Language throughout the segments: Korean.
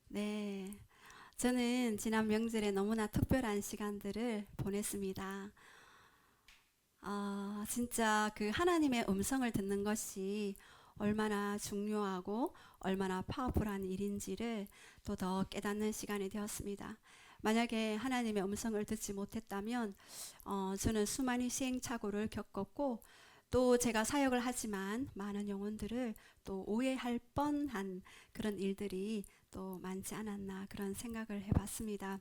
네, 저는 지난 명절에 너무나 특별한 시간들을 보냈습니다. 진짜 그 하나님의 음성을 듣는 것이 얼마나 중요하고 얼마나 파워풀한 일인지를 또 더 깨닫는 시간이 되었습니다. 만약에 하나님의 음성을 듣지 못했다면 저는 수많은 시행착오를 겪었고 또 제가 사역을 하지만 많은 영혼들을 또 오해할 뻔한 그런 일들이 또 많지 않았나 그런 생각을 해봤습니다.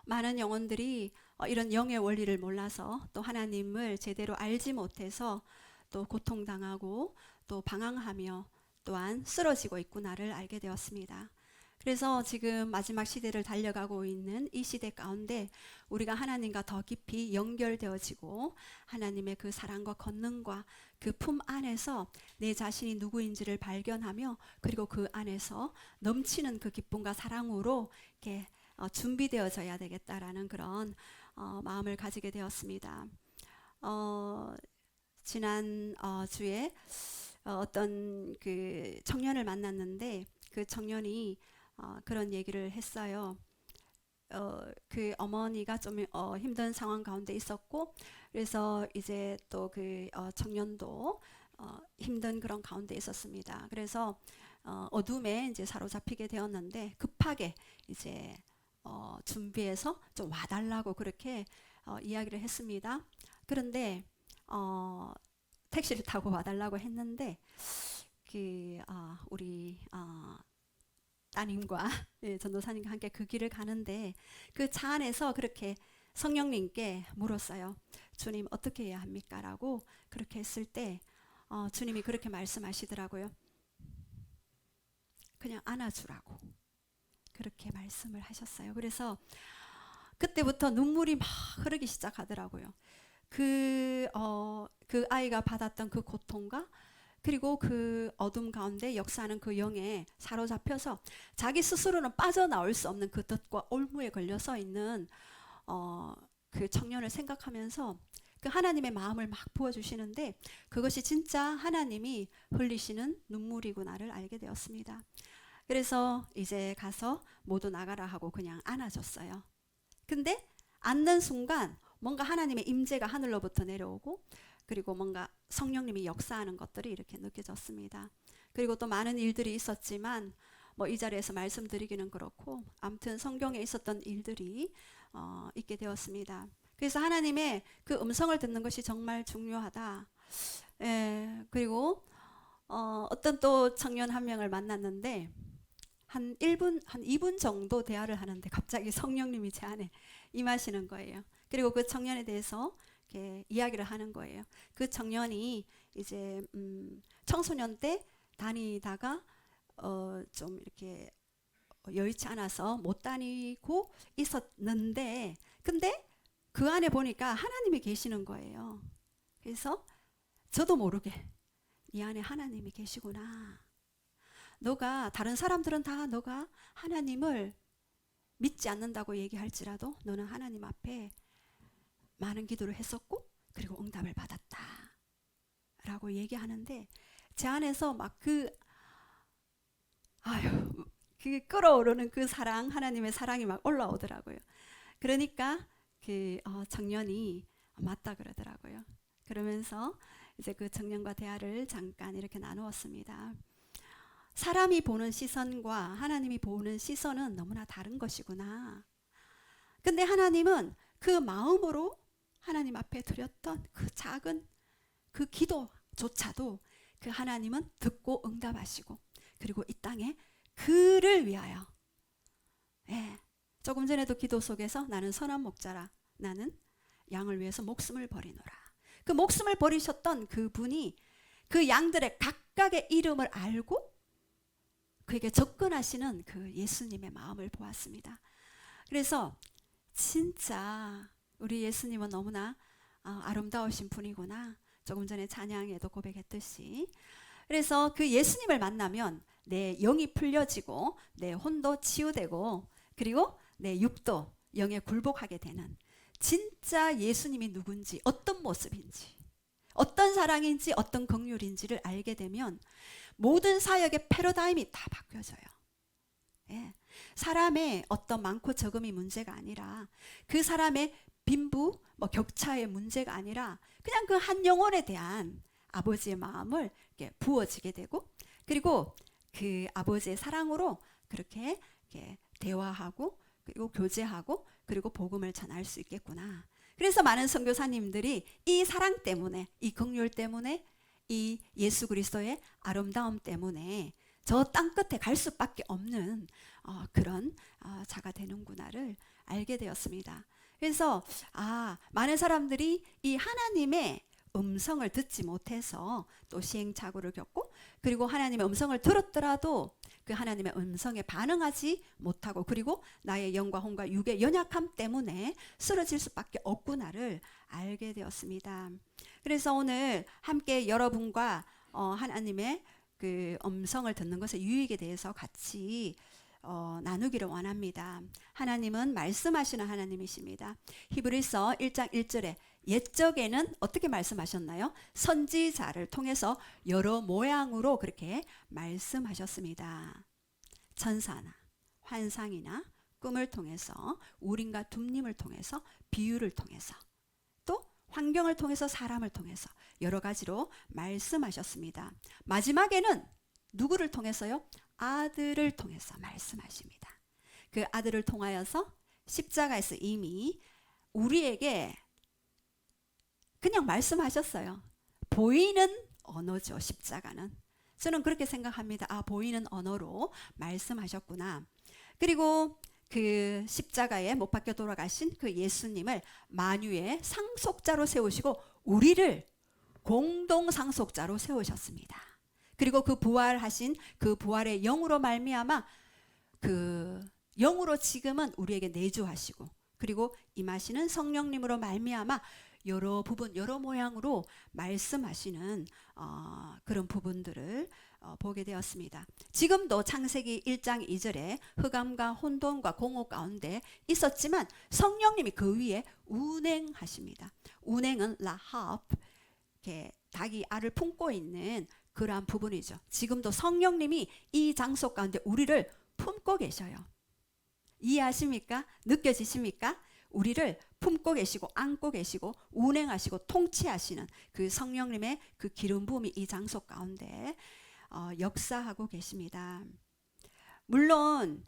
많은 영혼들이 이런 영의 원리를 몰라서 또 하나님을 제대로 알지 못해서 또 고통당하고 또 방황하며 또한 쓰러지고 있구나를 알게 되었습니다. 그래서 지금 마지막 시대를 달려가고 있는 이 시대 가운데 우리가 하나님과 더 깊이 연결되어지고 하나님의 그 사랑과 권능과 그 품 안에서 내 자신이 누구인지를 발견하며 그리고 그 안에서 넘치는 그 기쁨과 사랑으로 이렇게 준비되어져야 되겠다라는 그런 마음을 가지게 되었습니다. 지난 주에 어떤 그 청년을 만났는데 그 청년이 그런 얘기를 했어요. 그 어머니가 좀 힘든 상황 가운데 있었고, 그래서 이제 또 그 청년도 힘든 그런 가운데 있었습니다. 그래서 어둠에 이제 사로잡히게 되었는데 급하게 이제 준비해서 좀 와달라고 그렇게 이야기를 했습니다. 그런데 택시를 타고 와달라고 했는데 그 우리 따님과 예, 전도사님과 함께 그 길을 가는데 그 차 안에서 그렇게 성령님께 물었어요. 주님 어떻게 해야 합니까? 라고 그렇게 했을 때 주님이 그렇게 말씀하시더라고요. 그냥 안아주라고 그렇게 말씀을 하셨어요. 그래서 그때부터 눈물이 막 흐르기 시작하더라고요. 그 아이가 받았던 그 고통과 그리고 그 어둠 가운데 역사하는 그 영에 사로잡혀서 자기 스스로는 빠져나올 수 없는 그 덫과 올무에 걸려 서 있는 그 청년을 생각하면서 그 하나님의 마음을 막 부어주시는데 그것이 진짜 하나님이 흘리시는 눈물이구나를 알게 되었습니다. 그래서 이제 가서 모두 나가라 하고 그냥 안아줬어요. 근데 앉는 순간 뭔가 하나님의 임재가 하늘로부터 내려오고 그리고 뭔가 성령님이 역사하는 것들이 이렇게 느껴졌습니다. 그리고 또 많은 일들이 있었지만 뭐 이 자리에서 말씀드리기는 그렇고 아무튼 성경에 있었던 일들이 있게 되었습니다. 그래서 하나님의 그 음성을 듣는 것이 정말 중요하다. 예, 그리고 어떤 또 청년 한 명을 만났는데 한 1분, 한 2분 정도 대화를 하는데 갑자기 성령님이 제 안에 임하시는 거예요. 그리고 그 청년에 대해서 이렇게 이야기를 하는 거예요. 그 청년이 이제 청소년 때 다니다가 좀 이렇게 여의치 않아서 못 다니고 있었는데 근데 그 안에 보니까 하나님이 계시는 거예요. 그래서 저도 모르게 이 안에 하나님이 계시구나. 너가 다른 사람들은 다 너가 하나님을 믿지 않는다고 얘기할지라도 너는 하나님 앞에 많은 기도를 했었고 그리고 응답을 받았다 라고 얘기하는데 제 안에서 막 그 끓어오르는 그 사랑 하나님의 사랑이 막 올라오더라고요. 그러니까 그 청년이 맞다 그러더라고요. 그러면서 이제 그 청년과 대화를 잠깐 이렇게 나누었습니다. 사람이 보는 시선과 하나님이 보는 시선은 너무나 다른 것이구나. 근데 하나님은 그 마음으로 하나님 앞에 드렸던 그 작은 그 기도조차도 그 하나님은 듣고 응답하시고 그리고 이 땅에 그를 위하여 예, 조금 전에도 기도 속에서 나는 선한 목자라 나는 양을 위해서 목숨을 버리노라. 그 목숨을 버리셨던 그분이 그 양들의 각각의 이름을 알고 그에게 접근하시는 그 예수님의 마음을 보았습니다. 그래서 진짜 우리 예수님은 너무나 아름다우신 분이구나. 조금 전에 찬양에도 고백했듯이. 그래서 그 예수님을 만나면 내 영이 풀려지고 내 혼도 치유되고 그리고 내 육도 영에 굴복하게 되는 진짜 예수님이 누군지 어떤 모습인지 어떤 사랑인지 어떤 긍휼인지를 알게 되면 모든 사역의 패러다임이 다 바뀌어져요. 예. 사람의 어떤 많고 적음이 문제가 아니라 그 사람의 빈부, 뭐 격차의 문제가 아니라 그냥 그 한 영혼에 대한 아버지의 마음을 이렇게 부어지게 되고, 그리고 그 아버지의 사랑으로 그렇게 이렇게 대화하고 그리고 교제하고 그리고 복음을 전할 수 있겠구나. 그래서 많은 선교사님들이 이 사랑 때문에, 이 긍휼 때문에, 이 예수 그리스도의 아름다움 때문에 저 땅끝에 갈 수밖에 없는 그런 자가 되는구나를 알게 되었습니다. 그래서 많은 사람들이 이 하나님의 음성을 듣지 못해서 또 시행착오를 겪고, 그리고 하나님의 음성을 들었더라도 그 하나님의 음성에 반응하지 못하고, 그리고 나의 영과 혼과 육의 연약함 때문에 쓰러질 수밖에 없구나를 알게 되었습니다. 그래서 오늘 함께 여러분과 하나님의 그 음성을 듣는 것의 유익에 대해서 같이 나누기를 원합니다. 하나님은 말씀하시는 하나님이십니다. 히브리서 1장 1절에 옛적에는 어떻게 말씀하셨나요? 선지자를 통해서 여러 모양으로 그렇게 말씀하셨습니다. 천사나 환상이나 꿈을 통해서, 우림과 둠님을 통해서, 비유를 통해서, 또 환경을 통해서, 사람을 통해서 여러 가지로 말씀하셨습니다. 마지막에는 누구를 통해서요? 아들을 통해서 말씀하십니다. 그 아들을 통하여서 십자가에서 이미 우리에게 그냥 말씀하셨어요. 보이는 언어죠, 십자가는. 저는 그렇게 생각합니다. 보이는 언어로 말씀하셨구나. 그리고 그 십자가에 못 박혀 돌아가신 그 예수님을 만유의 상속자로 세우시고 우리를 공동 상속자로 세우셨습니다. 그리고 그 부활하신 그 부활의 영으로 말미암아 그 영으로 지금은 우리에게 내주하시고, 그리고 임하시는 성령님으로 말미암아 여러 부분, 여러 모양으로 말씀하시는 그런 부분들을 보게 되었습니다. 지금도 창세기 1장 2절에 흑암과 혼돈과 공허 가운데 있었지만 성령님이 그 위에 운행하십니다. 운행은 라합, 닭이 알을 품고 있는 그러한 부분이죠. 지금도 성령님이 이 장소 가운데 우리를 품고 계셔요. 이해하십니까? 느껴지십니까? 우리를 품고 계시고 안고 계시고 운행하시고 통치하시는 그 성령님의 그 기름 부음이 이 장소 가운데 역사하고 계십니다. 물론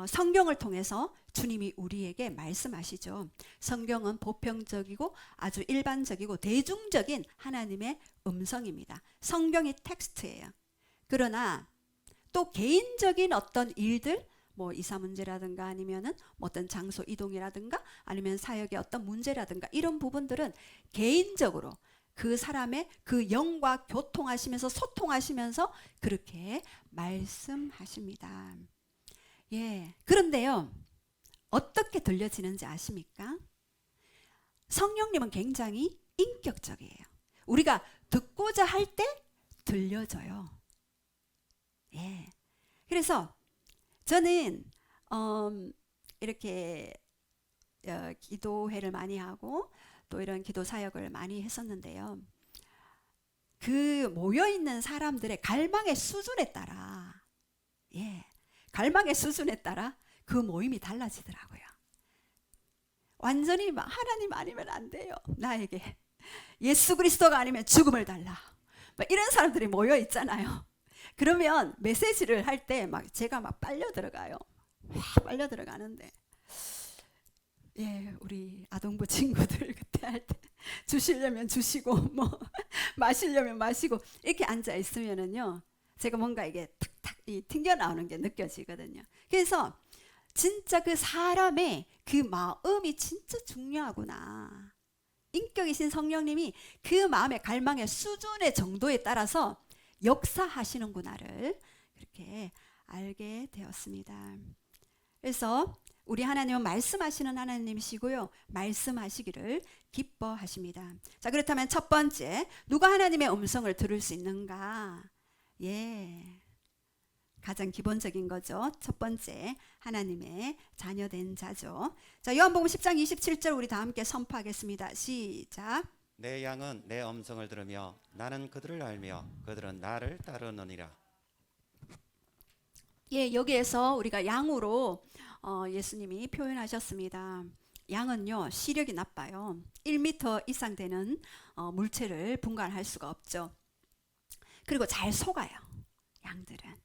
성경을 통해서 주님이 우리에게 말씀하시죠. 성경은 보편적이고 아주 일반적이고 대중적인 하나님의 음성입니다. 성경이 텍스트예요. 그러나 또 개인적인 어떤 일들, 뭐 이사 문제라든가 아니면은 어떤 장소 이동이라든가 아니면 사역의 어떤 문제라든가 이런 부분들은 개인적으로 그 사람의 그 영과 교통하시면서 소통하시면서 그렇게 말씀하십니다. 예. 그런데요, 어떻게 들려지는지 아십니까? 성령님은 굉장히 인격적이에요. 우리가 듣고자 할 때 들려져요. 예. 그래서 저는 이렇게 기도회를 많이 하고 또 이런 기도 사역을 많이 했었는데요. 그 모여있는 사람들의 갈망의 수준에 따라, 갈망의 수준에 따라 그 모임이 달라지더라고요. 완전히 하나님 아니면 안 돼요. 나에게 예수 그리스도가 아니면 죽음을 달라. 이런 사람들이 모여 있잖아요. 그러면 메시지를 할 때 제가 빨려 들어가요. 빨려 들어가는데, 우리 아동부 친구들 그때 할 때 주시려면 주시고 뭐 마시려면 마시고 이렇게 앉아 있으면은요, 제가 뭔가 이게 탁탁 튕겨 나오는 게 느껴지거든요. 그래서 진짜 그 사람의 그 마음이 진짜 중요하구나. 인격이신 성령님이 그 마음의 갈망의 수준의 정도에 따라서 역사하시는구나를 그렇게 알게 되었습니다. 그래서 우리 하나님은 말씀하시는 하나님이시고요, 말씀하시기를 기뻐하십니다. 자, 그렇다면 첫 번째, 누가 하나님의 음성을 들을 수 있는가? 가장 기본적인 거죠. 첫 번째, 하나님의 자녀된 자죠. 자, 요한복음 10장 27절 우리 다 함께 선포하겠습니다. 시작. 내 양은 내 음성을 들으며 나는 그들을 알며 그들은 나를 따르느니라. 예, 여기에서 우리가 양으로 예수님이 표현하셨습니다. 양은요, 시력이 나빠요. 1m 이상 되는 물체를 분간할 수가 없죠. 그리고 잘 속아요, 양들은.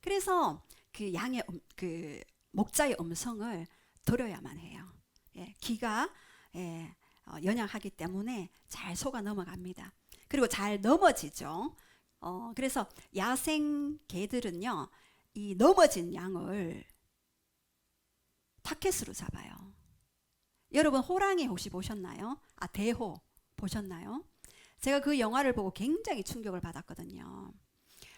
그래서 그 양의 그 목자의 음성을 들어야만 해요. 예, 귀가 예, 연약하기 때문에 잘 속아 넘어갑니다. 그리고 잘 넘어지죠. 그래서 야생 개들은요, 이 넘어진 양을 타켓으로 잡아요. 여러분 호랑이 혹시 보셨나요? 아, 대호 보셨나요? 제가 그 영화를 보고 굉장히 충격을 받았거든요.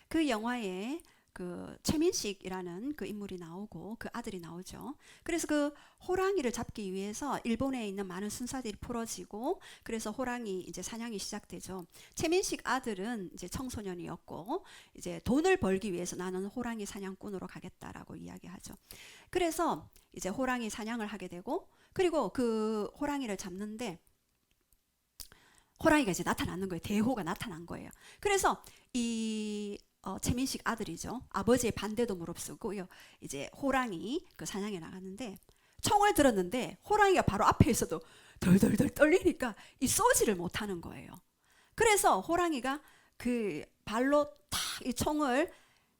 그 영화에 그 최민식이라는 그 인물이 나오고 그 아들이 나오죠. 그래서 그 호랑이를 잡기 위해서 일본에 있는 많은 순사들이 풀어지고, 그래서 호랑이 이제 사냥이 시작되죠. 최민식 아들은 이제 청소년이었고, 이제 돈을 벌기 위해서 나는 호랑이 사냥꾼으로 가겠다라고 이야기하죠. 그래서 이제 호랑이 사냥을 하게 되고, 그리고 그 호랑이를 잡는데 호랑이가 이제 나타나는 거예요. 대호가 나타난 거예요. 그래서 이 최민식 아들이죠. 아버지의 반대도 무릅쓰고요. 이제 호랑이 그 사냥에 나갔는데 총을 들었는데 호랑이가 바로 앞에 있어도 덜덜덜 떨리니까 이 쏘지를 못하는 거예요. 그래서 호랑이가 그 발로 탁 이 총을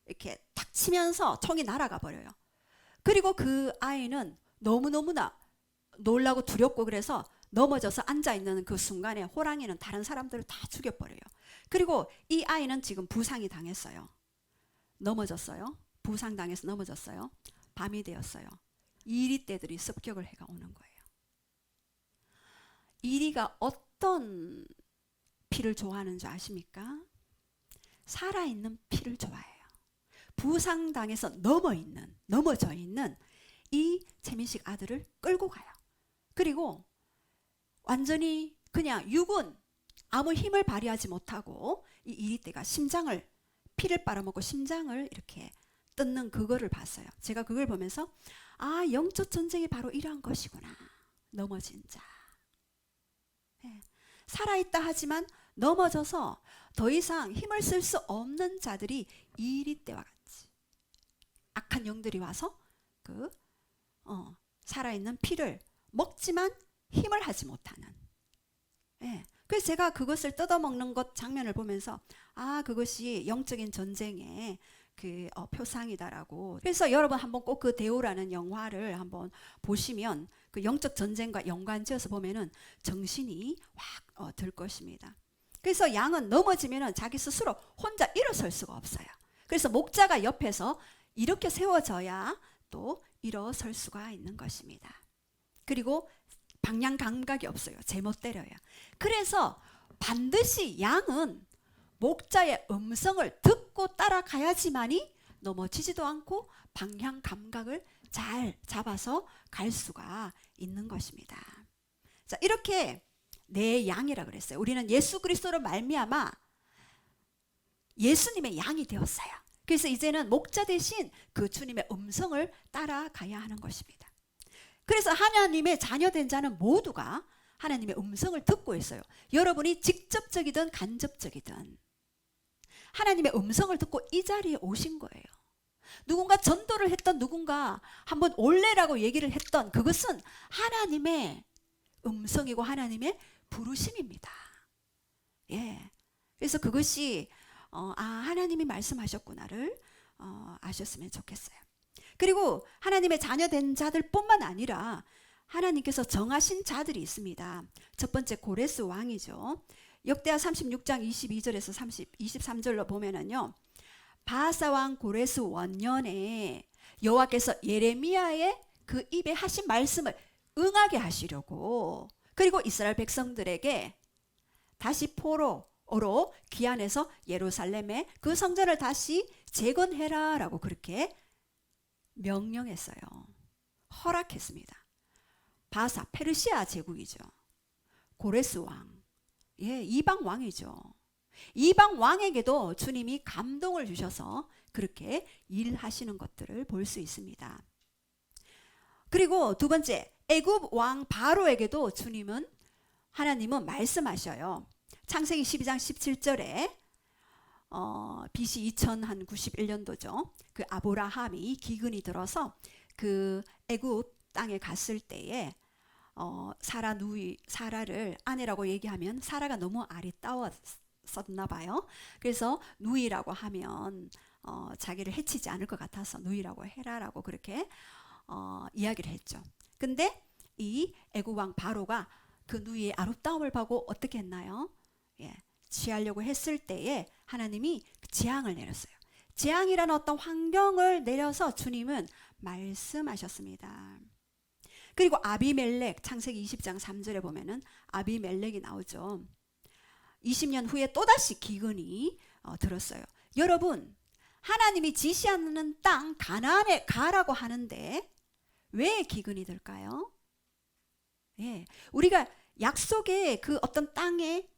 이렇게 탁 치면서 총이 날아가 버려요. 그리고 그 아이는 너무너무나 놀라고 두렵고, 그래서 넘어져서 앉아있는 그 순간에 호랑이는 다른 사람들을 다 죽여버려요. 그리고 이 아이는 지금 부상이 당했어요. 넘어졌어요. 부상당해서 넘어졌어요. 밤이 되었어요. 이리떼들이 습격을 해가 오는 거예요. 이리가 어떤 피를 좋아하는 줄 아십니까? 살아있는 피를 좋아해요. 부상당해서 넘어져 있는 이 최민식 아들을 끌고 가요. 그리고 완전히 그냥 육은 아무 힘을 발휘하지 못하고 이 이리떼가 심장을, 피를 빨아먹고 심장을 이렇게 뜯는 그거를 봤어요. 제가 그걸 보면서 아, 영적 전쟁이 바로 이러한 것이구나. 넘어진 자. 네. 살아있다 하지만 넘어져서 더 이상 힘을 쓸 수 없는 자들이 이리떼와 같이 악한 영들이 와서 그 살아있는 피를 먹지만 힘을 하지 못하는. 예. 그래서 제가 그것을 뜯어먹는 것 장면을 보면서 아, 그것이 영적인 전쟁의 그 표상이다라고. 그래서 여러분 한번 꼭 그 대오라는 영화를 한번 보시면 그 영적 전쟁과 연관지어서 보면은 정신이 확 들 것입니다. 그래서 양은 넘어지면은 자기 스스로 혼자 일어설 수가 없어요. 그래서 목자가 옆에서 이렇게 세워져야 또 일어설 수가 있는 것입니다. 그리고 방향 감각이 없어요. 제못 때려요. 그래서 반드시 양은 목자의 음성을 듣고 따라가야지만이 넘어지지도 않고 방향 감각을 잘 잡아서 갈 수가 있는 것입니다. 자, 이렇게 내 양이라 그랬어요. 우리는 예수 그리스도로 말미암아 예수님의 양이 되었어요. 그래서 이제는 목자 대신 그 주님의 음성을 따라가야 하는 것입니다. 그래서 하나님의 자녀된 자는 모두가 하나님의 음성을 듣고 있어요. 여러분이 직접적이든 간접적이든 하나님의 음성을 듣고 이 자리에 오신 거예요. 누군가 전도를 했던, 누군가 한번 올래라고 얘기를 했던, 그것은 하나님의 음성이고 하나님의 부르심입니다. 예. 그래서 그것이 하나님이 말씀하셨구나를 아셨으면 좋겠어요. 그리고 하나님의 자녀된 자들뿐만 아니라 하나님께서 정하신 자들이 있습니다. 첫 번째 고레스 왕이죠. 역대하 36장 22절에서 23절로 보면은요. 바사 왕 고레스 원년에 여호와께서 예레미야의 그 입에 하신 말씀을 응하게 하시려고, 그리고 이스라엘 백성들에게 다시 포로로 귀환해서 예루살렘에 그 성전을 다시 재건해라 라고 그렇게 명령했어요. 허락했습니다. 바사, 페르시아 제국이죠. 고레스 왕, 예, 이방 왕이죠. 이방 왕에게도 주님이 감동을 주셔서 그렇게 일하시는 것들을 볼 수 있습니다. 그리고 두 번째, 애굽 왕 바로에게도 하나님은 말씀하셔요. 창세기 12장 17절에 BC 2091년도죠. 그 아브라함이 기근이 들어서 그 애굽 땅에 갔을 때에 사라를 아내라고 얘기하면 사라가 너무 아리따웠었나 봐요. 그래서 누이라고 하면 자기를 해치지 않을 것 같아서 누이라고 해라라고 그렇게 이야기를 했죠. 근데 이 애굽 왕 바로가 그 누이의 아름다움을 보고 어떻게 했나요? 예, 취하려고 했을 때에 하나님이 재앙을 내렸어요. 재앙이라는 어떤 환경을 내려서 주님은 말씀하셨습니다. 그리고 아비멜렉, 창세기 20장 3절에 보면은 아비멜렉이 나오죠. 20년 후에 또다시 기근이 들었어요. 여러분, 하나님이 지시하는 땅 가나안에 가라고 하는데 왜 기근이 들까요? 예, 우리가 약속의 그 어떤 땅에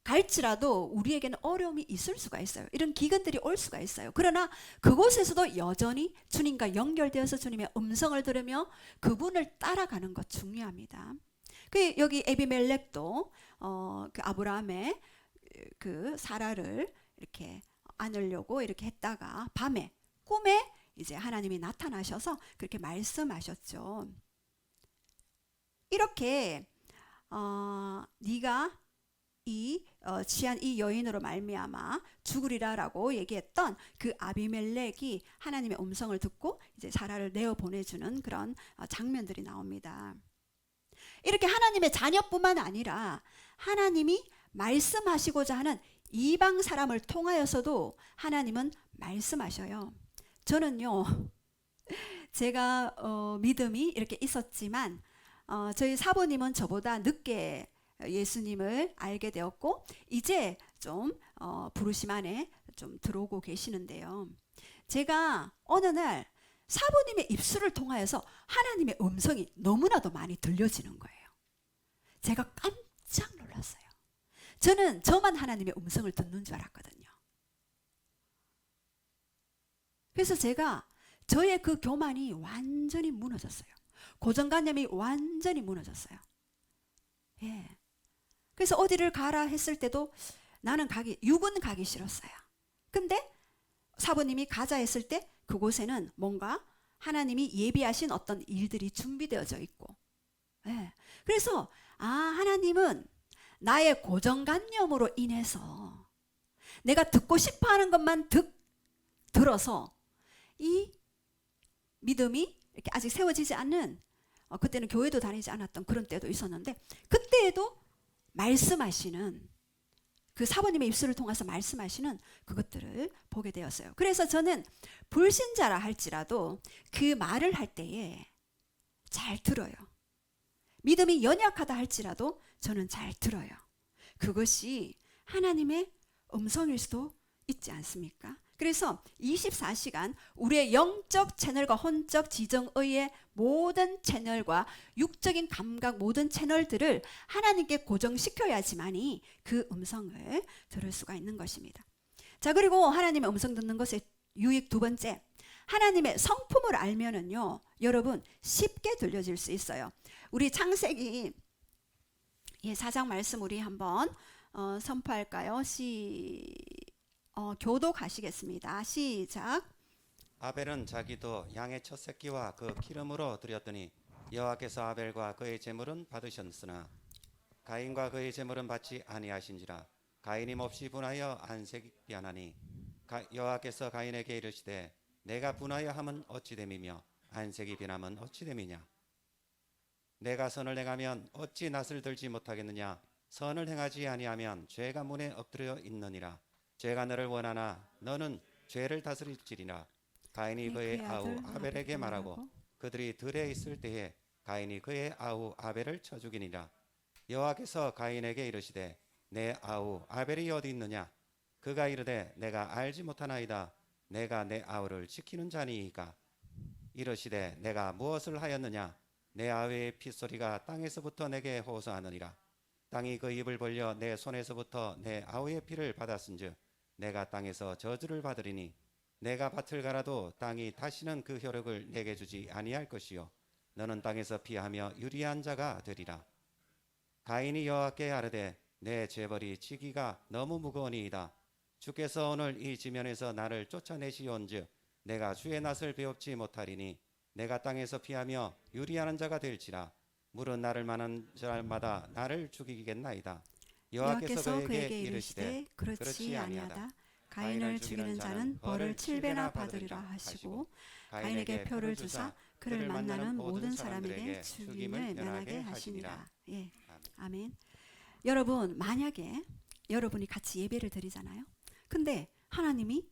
갈지라도 우리에게는 어려움이 있을 수가 있어요. 이런 기근들이 올 수가 있어요. 그러나 그곳에서도 여전히 주님과 연결되어서 주님의 음성을 들으며 그분을 따라가는 것 중요합니다. 그 여기 에비멜렉도 그 아브라함의 그 사라를 이렇게 안으려고 이렇게 했다가 밤에 꿈에 이제 하나님이 나타나셔서 그렇게 말씀하셨죠. 이렇게 네가 취한 이 여인으로 말미암아 죽으리라라고 얘기했던 그 아비멜렉이 하나님의 음성을 듣고 이제 사라를 내어 보내주는 그런 장면들이 나옵니다. 이렇게 하나님의 자녀뿐만 아니라 하나님이 말씀하시고자 하는 이방 사람을 통하여서도 하나님은 말씀하셔요. 저는요, 제가 믿음이 이렇게 있었지만 저희 사부님은 저보다 늦게 예수님을 알게 되었고 이제 좀 부르심 안에 좀 들어오고 계시는데요. 제가 어느 날 사부님의 입술을 통하여서 하나님의 음성이 너무나도 많이 들려지는 거예요. 제가 깜짝 놀랐어요. 저는 저만 하나님의 음성을 듣는 줄 알았거든요. 그래서 제가 저의 그 교만이 완전히 무너졌어요. 고정관념이 완전히 무너졌어요. 예. 그래서 어디를 가라 했을 때도 나는 육은 가기 싫었어요. 근데 사부님이 가자 했을 때 그곳에는 뭔가 하나님이 예비하신 어떤 일들이 준비되어져 있고, 예. 그래서 하나님은 나의 고정관념으로 인해서 내가 듣고 싶어하는 것만 들어서 이 믿음이 이렇게 아직 세워지지 않는 그때는 교회도 다니지 않았던 그런 때도 있었는데 그때에도 말씀하시는 그 사부님의 입술을 통해서 말씀하시는 그것들을 보게 되었어요. 그래서 저는 불신자라 할지라도 그 말을 할 때에 잘 들어요. 믿음이 연약하다 할지라도 저는 잘 들어요. 그것이 하나님의 음성일 수도 있지 않습니까? 그래서 24시간 우리의 영적 채널과 혼적 지정의의 모든 채널과 육적인 감각 모든 채널들을 하나님께 고정시켜야지만이 그 음성을 들을 수가 있는 것입니다. 자, 그리고 하나님의 음성 듣는 것의 유익 두 번째, 하나님의 성품을 알면은요, 여러분 쉽게 들려질 수 있어요. 우리 창세기 4장 말씀 우리 한번 선포할까요? 교독하시겠습니다. 시작. 아벨은 자기도 양의 첫 새끼와 그 기름으로 드렸더니 여호와께서 아벨과 그의 제물은 받으셨으나 가인과 그의 제물은 받지 아니하신지라. 가인이 몹시 분하여 안색이 하나니 여호와께서 가인에게 이르시되 내가 분하여 함은 어찌 됨이며 안색이 변함은 어찌 됨이냐. 내가 선을 행하면 어찌 낯을 들지 못하겠느냐. 선을 행하지 아니하면 죄가 문에 엎드려 있느니라. 죄가 너를 원하나 너는 죄를 다스릴지리라. 가인이 그의 아우 아벨에게 말하고 그들이 들에 있을 때에 가인이 그의 아우 아벨을 쳐 죽이니라. 여호와께서 가인에게 이르시되 내 아우 아벨이 어디 있느냐. 그가 이르되 내가 알지 못하나이다. 내가 내 아우를 지키는 자니이까. 이르시되 내가 무엇을 하였느냐. 내 아우의 핏소리가 땅에서부터 내게 호소하느니라. 땅이 그 입을 벌려 내 손에서부터 내 아우의 피를 받았은즉 내가 땅에서 저주를 받으리니 내가 밭을 갈아도 땅이 다시는 그 효력을 내게 주지 아니할 것이요 너는 땅에서 피하며 유리한 자가 되리라. 가인이 여호와께 아뢰되 내 죄벌이 지기가 너무 무거우니이다. 주께서 오늘 이 지면에서 나를 쫓아내시온즉 내가 주의 낯을 배웁지 못하리니 내가 땅에서 피하며 유리하는 자가 될지라 물은 나를 만한 자마다 나를 죽이겠나이다. 여호와께서 그에게 이르시되 그렇지 아니하다. 가인을 죽이는 자는 벌을 7배나 받으리라 하시고 가인에게 표를 주사 그를 만나는 모든 사람에게 죽임을 면하게 하시니라. 예, 아멘. 여러분, 만약에 여러분이 같이 예배를 드리잖아요. 근데 하나님이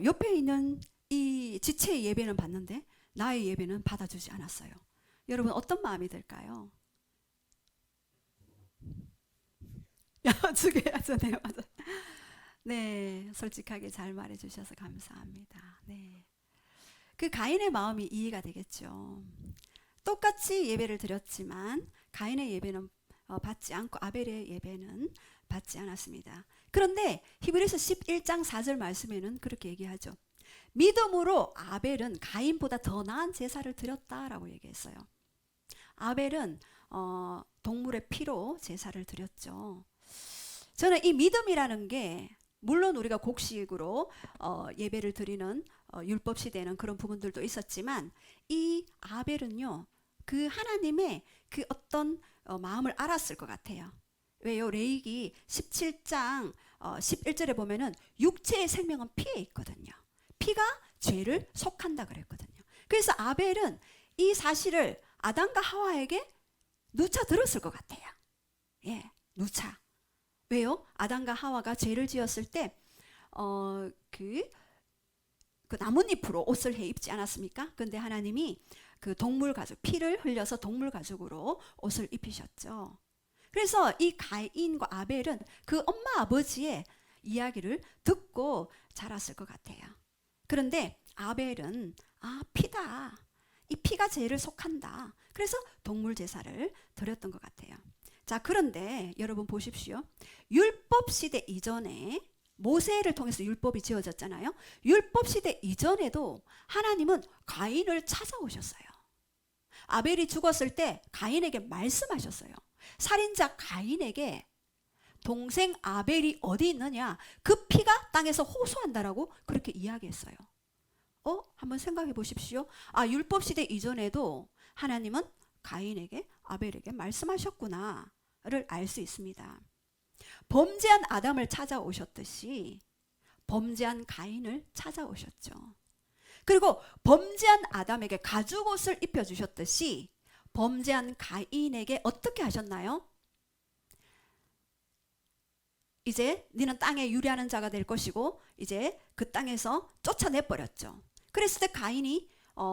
옆에 있는 이 지체의 예배는 받는데 나의 예배는 받아주지 않았어요. 여러분, 어떤 마음이 들까요? 죽여야죠. 네, 맞아. 네, 솔직하게 잘 말해주셔서 감사합니다. 네, 그 가인의 마음이 이해가 되겠죠. 똑같이 예배를 드렸지만 가인의 예배는 받지 않고 아벨의 예배는 받지 않았습니다. 그런데 히브리서 11장 4절 말씀에는 그렇게 얘기하죠. 믿음으로 아벨은 가인보다 더 나은 제사를 드렸다라고 얘기했어요. 아벨은 동물의 피로 제사를 드렸죠. 저는 이 믿음이라는 게 물론 우리가 곡식으로 예배를 드리는 율법 시대에는 그런 부분들도 있었지만 이 아벨은요, 그 하나님의 그 어떤 마음을 알았을 것 같아요. 왜요? 레위기 17장 11절에 보면은 육체의 생명은 피에 있거든요. 피가 죄를 속한다 그랬거든요. 그래서 아벨은 이 사실을 아담과 하와에게 누차 들었을 것 같아요. 예, 누차. 왜요? 아담과 하와가 죄를 지었을 때 그 나뭇잎으로 옷을 해 입지 않았습니까? 근데 하나님이 그 동물 가죽, 피를 흘려서 동물 가죽으로 옷을 입히셨죠. 그래서 이 가인과 아벨은 그 엄마 아버지의 이야기를 듣고 자랐을 것 같아요. 그런데 아벨은 피다. 이 피가 죄를 속한다. 그래서 동물 제사를 드렸던 것 같아요. 자, 그런데 여러분 보십시오. 율법 시대 이전에 모세를 통해서 율법이 지어졌잖아요. 율법 시대 이전에도 하나님은 가인을 찾아오셨어요. 아벨이 죽었을 때 가인에게 말씀하셨어요. 살인자 가인에게 동생 아벨이 어디 있느냐, 그 피가 땅에서 호소한다라고 그렇게 이야기했어요. 한번 생각해 보십시오. 율법 시대 이전에도 하나님은 가인에게 아벨에게 말씀하셨구나를 알 수 있습니다. 범죄한 아담을 찾아오셨듯이 범죄한 가인을 찾아오셨죠. 그리고 범죄한 아담에게 가죽옷을 입혀주셨듯이 범죄한 가인에게 어떻게 하셨나요? 이제 너는 땅에 유리하는 자가 될 것이고 이제 그 땅에서 쫓아내버렸죠. 그랬을 때 가인이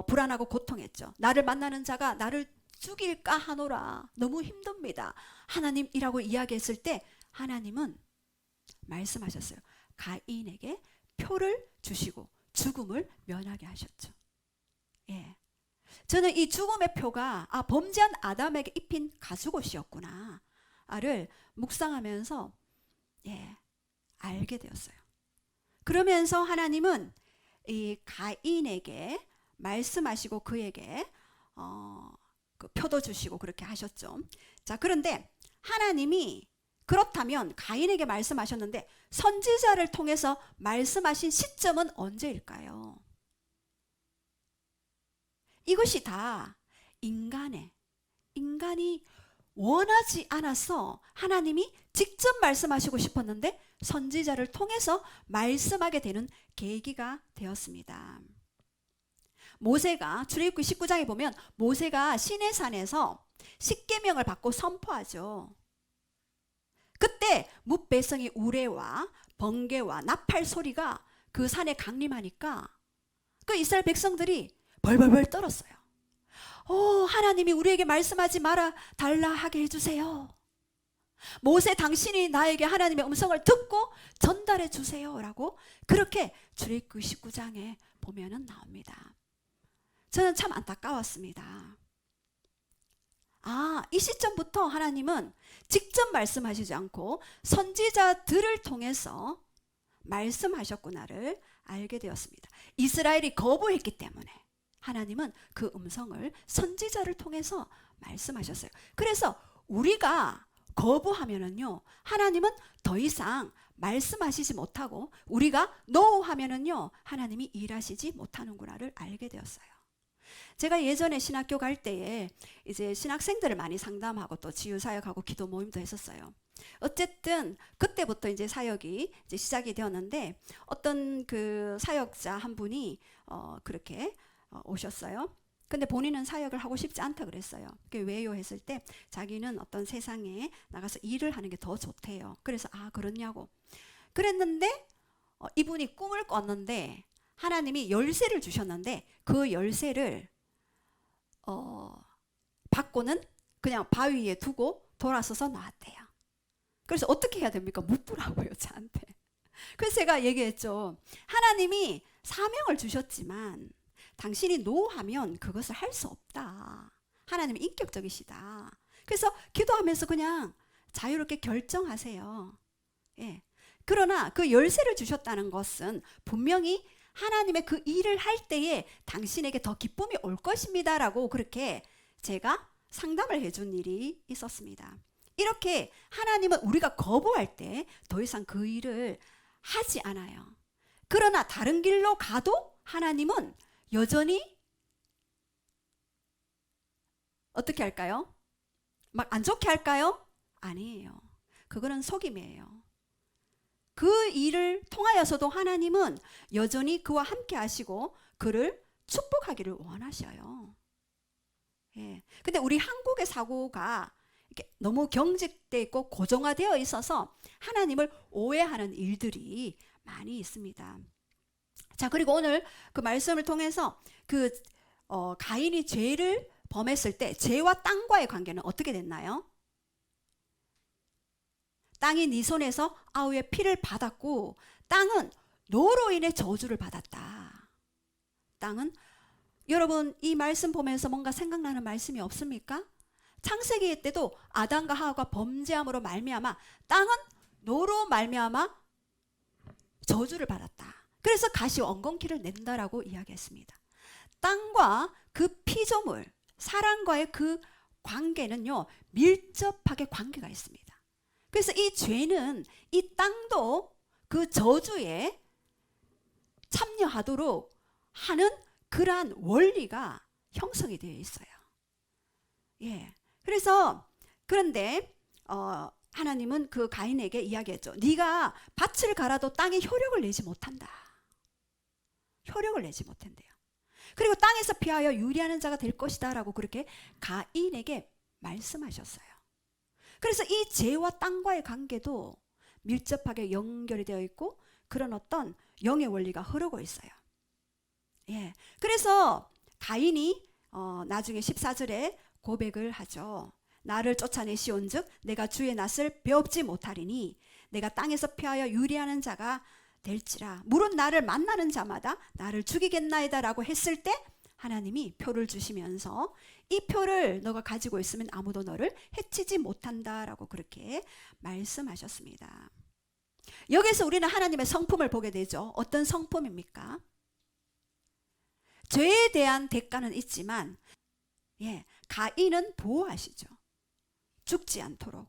불안하고 고통했죠. 나를 만나는 자가 나를 죽일까 하노라. 너무 힘듭니다. 하나님이라고 이야기했을 때 하나님은 말씀하셨어요. 가인에게 표를 주시고 죽음을 면하게 하셨죠. 예. 저는 이 죽음의 표가 범죄한 아담에게 입힌 가죽옷이었구나를 묵상하면서 알게 되었어요. 그러면서 하나님은 이 가인에게 말씀하시고 그에게 그 표도 주시고 그렇게 하셨죠. 자, 그런데 하나님이 그렇다면 가인에게 말씀하셨는데 선지자를 통해서 말씀하신 시점은 언제일까요? 이것이 다 인간이 원하지 않아서 하나님이 직접 말씀하시고 싶었는데 선지자를 통해서 말씀하게 되는 계기가 되었습니다. 모세가 출애굽기 19장에 보면 모세가 시내산에서 십계명을 받고 선포하죠. 그때 뭇배성이 우레와 번개와 나팔 소리가 그 산에 강림하니까 그 이스라엘 백성들이 벌벌벌 떨었어요. 하나님이 우리에게 말씀하지 말아 달라 하게 해주세요. 모세, 당신이 나에게 하나님의 음성을 듣고 전달해 주세요 라고 그렇게 출애굽기 19장에 보면은 나옵니다. 저는 참 안타까웠습니다. 이 시점부터 하나님은 직접 말씀하시지 않고 선지자들을 통해서 말씀하셨구나를 알게 되었습니다. 이스라엘이 거부했기 때문에 하나님은 그 음성을 선지자를 통해서 말씀하셨어요. 그래서 우리가 거부하면은요, 하나님은 더 이상 말씀하시지 못하고 우리가 NO 하면은요, 하나님이 일하시지 못하는구나를 알게 되었어요. 제가 예전에 신학교 갈 때에 이제 신학생들을 많이 상담하고 또 지유사역하고 기도 모임도 했었어요. 어쨌든 그때부터 이제 사역이 이제 시작이 되었는데, 어떤 그 사역자 한 분이 그렇게 오셨어요. 근데 본인은 사역을 하고 싶지 않다 그랬어요. 그게 왜요 했을 때 자기는 어떤 세상에 나가서 일을 하는 게 더 좋대요. 그래서 아, 그렇냐고 그랬는데, 이분이 꿈을 꿨는데 하나님이 열쇠를 주셨는데 그 열쇠를 받고는 그냥 바위 위에 두고 돌아서서 나왔대요. 그래서 어떻게 해야 됩니까? 묻더라고요, 저한테. 그래서 제가 얘기했죠. 하나님이 사명을 주셨지만 당신이 노하면 그것을 할 수 없다. 하나님이 인격적이시다. 그래서 기도하면서 그냥 자유롭게 결정하세요. 예. 그러나 그 열쇠를 주셨다는 것은 분명히 하나님의 그 일을 할 때에 당신에게 더 기쁨이 올 것입니다라고 그렇게 제가 상담을 해준 일이 있었습니다. 이렇게 하나님은 우리가 거부할 때 더 이상 그 일을 하지 않아요. 그러나 다른 길로 가도 하나님은 여전히 어떻게 할까요? 막 안 좋게 할까요? 아니에요. 그거는 속임이에요. 그 일을 통하여서도 하나님은 여전히 그와 함께 하시고 그를 축복하기를 원하셔요. 예. 근데 우리 한국의 사고가 이렇게 너무 경직되어 있고 고정화되어 있어서 하나님을 오해하는 일들이 많이 있습니다. 자, 그리고 오늘 그 말씀을 통해서 그 가인이 죄를 범했을 때 죄와 땅과의 관계는 어떻게 됐나요? 땅이 네 손에서 아우의 피를 받았고 땅은 너로 인해 저주를 받았다. 땅은, 여러분 이 말씀 보면서 뭔가 생각나는 말씀이 없습니까? 창세기 때도 아담과 하와가 범죄함으로 말미암아 땅은 너로 말미암아 저주를 받았다. 그래서 가시 엉겅퀴를 낸다라고 이야기했습니다. 땅과 그 피조물, 사람과의 그 관계는요, 밀접하게 관계가 있습니다. 그래서 이 죄는 이 땅도 그 저주에 참여하도록 하는 그러한 원리가 형성이 되어 있어요. 예. 그래서 그런데 하나님은 그 가인에게 이야기했죠. 네가 밭을 갈아도 땅에 효력을 내지 못한다. 효력을 내지 못한대요. 그리고 땅에서 피하여 유리하는 자가 될 것이다 라고 그렇게 가인에게 말씀하셨어요. 그래서 이 죄와 땅과의 관계도 밀접하게 연결이 되어 있고 그런 어떤 영의 원리가 흐르고 있어요. 예. 그래서 가인이 나중에 14절에 고백을 하죠. 나를 쫓아내시온즉 내가 주의 낯을 배웁지 못하리니 내가 땅에서 피하여 유리하는 자가 될지라. 물은 나를 만나는 자마다 나를 죽이겠나이다 라고 했을 때 하나님이 표를 주시면서 이 표를 너가 가지고 있으면 아무도 너를 해치지 못한다라고 그렇게 말씀하셨습니다. 여기서 우리는 하나님의 성품을 보게 되죠. 어떤 성품입니까? 죄에 대한 대가는 있지만 가인은 보호하시죠. 죽지 않도록.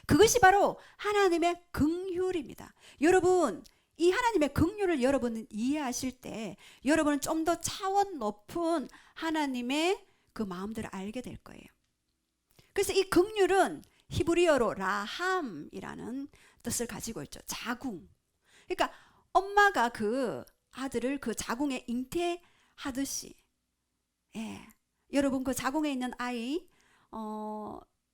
그것이 바로 하나님의 긍휼입니다. 여러분, 이 하나님의 긍휼을 여러분은 이해하실 때 여러분은 좀 더 차원 높은 하나님의 그 마음들을 알게 될 거예요. 그래서 이 긍휼은 히브리어로 라함이라는 뜻을 가지고 있죠. 자궁. 그러니까 엄마가 그 아들을 그 자궁에 잉태하듯이, 여러분 그 자궁에 있는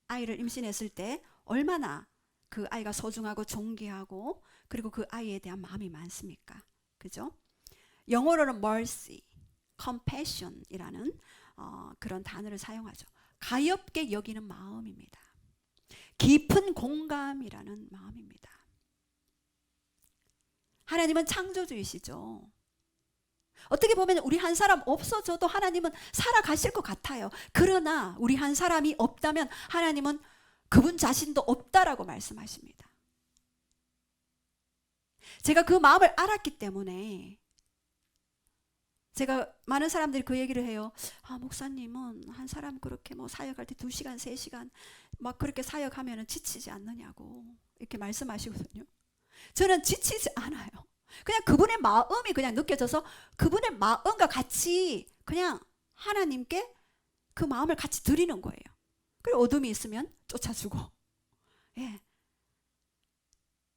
아이를 임신했을 때 얼마나 그 아이가 소중하고 존귀하고 그리고 그 아이에 대한 마음이 많습니까? 그죠? 영어로는 mercy, compassion이라는 그런 단어를 사용하죠. 가엾게 여기는 마음입니다. 깊은 공감이라는 마음입니다. 하나님은 창조주이시죠. 어떻게 보면 우리 한 사람 없어져도 하나님은 살아가실 것 같아요. 그러나 우리 한 사람이 없다면 하나님은 그분 자신도 없다라고 말씀하십니다. 제가 그 마음을 알았기 때문에 제가 많은 사람들이 그 얘기를 해요. 아, 목사님은 한 사람 그렇게 뭐 사역할 때 2시간, 3시간 막 그렇게 사역하면 지치지 않느냐고 이렇게 말씀하시거든요. 저는 지치지 않아요. 그냥 그분의 마음이 그냥 느껴져서 그분의 마음과 같이 그냥 하나님께 그 마음을 같이 드리는 거예요. 그리고 어둠이 있으면 쫓아주고. 예.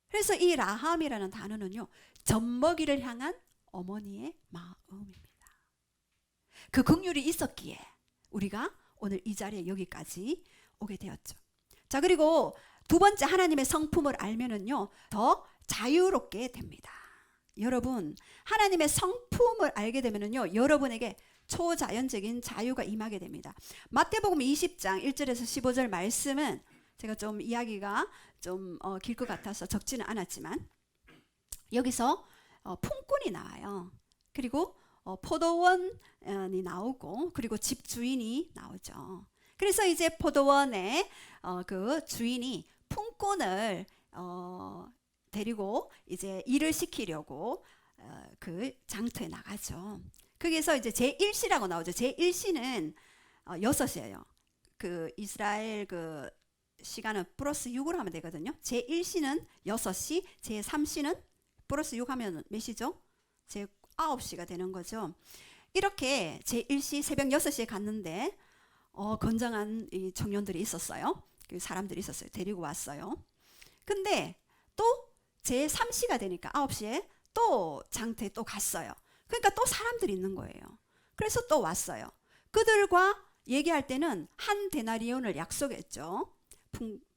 그래서 이 라함이라는 단어는요, 젖먹이를 향한 어머니의 마음입니다. 그 긍휼이 있었기에 우리가 오늘 이 자리에 여기까지 오게 되었죠. 자, 그리고 두 번째 하나님의 성품을 알면은요, 더 자유롭게 됩니다. 여러분, 하나님의 성품을 알게 되면은요, 여러분에게 초자연적인 자유가 임하게 됩니다. 마태복음 20장 1절에서 15절 말씀은 제가 좀 이야기가 좀 길 것 같아서 적지는 않았지만 여기서 품꾼이 나와요. 그리고 포도원이 나오고 그리고 집주인이 나오죠. 그래서 이제 포도원의 그 주인이 품꾼을 데리고 이제 일을 시키려고 그 장터에 나가죠. 거기서 이제 제1시라고 나오죠. 제1시는 6시예요. 그 이스라엘 그 시간은 플러스 6으로 하면 되거든요. 제1시는 6시, 제3시는 플러스 6 하면 몇 시죠? 제9시가 되는 거죠. 이렇게 제1시 새벽 6시에 갔는데 건장한 이 청년들이 있었어요. 그 사람들이 있었어요. 데리고 왔어요. 근데 또 제3시가 되니까 9시에 또 장터에 또 갔어요. 그러니까 또 사람들이 있는 거예요. 그래서 또 왔어요. 그들과 얘기할 때는 한 데나리온을 약속했죠.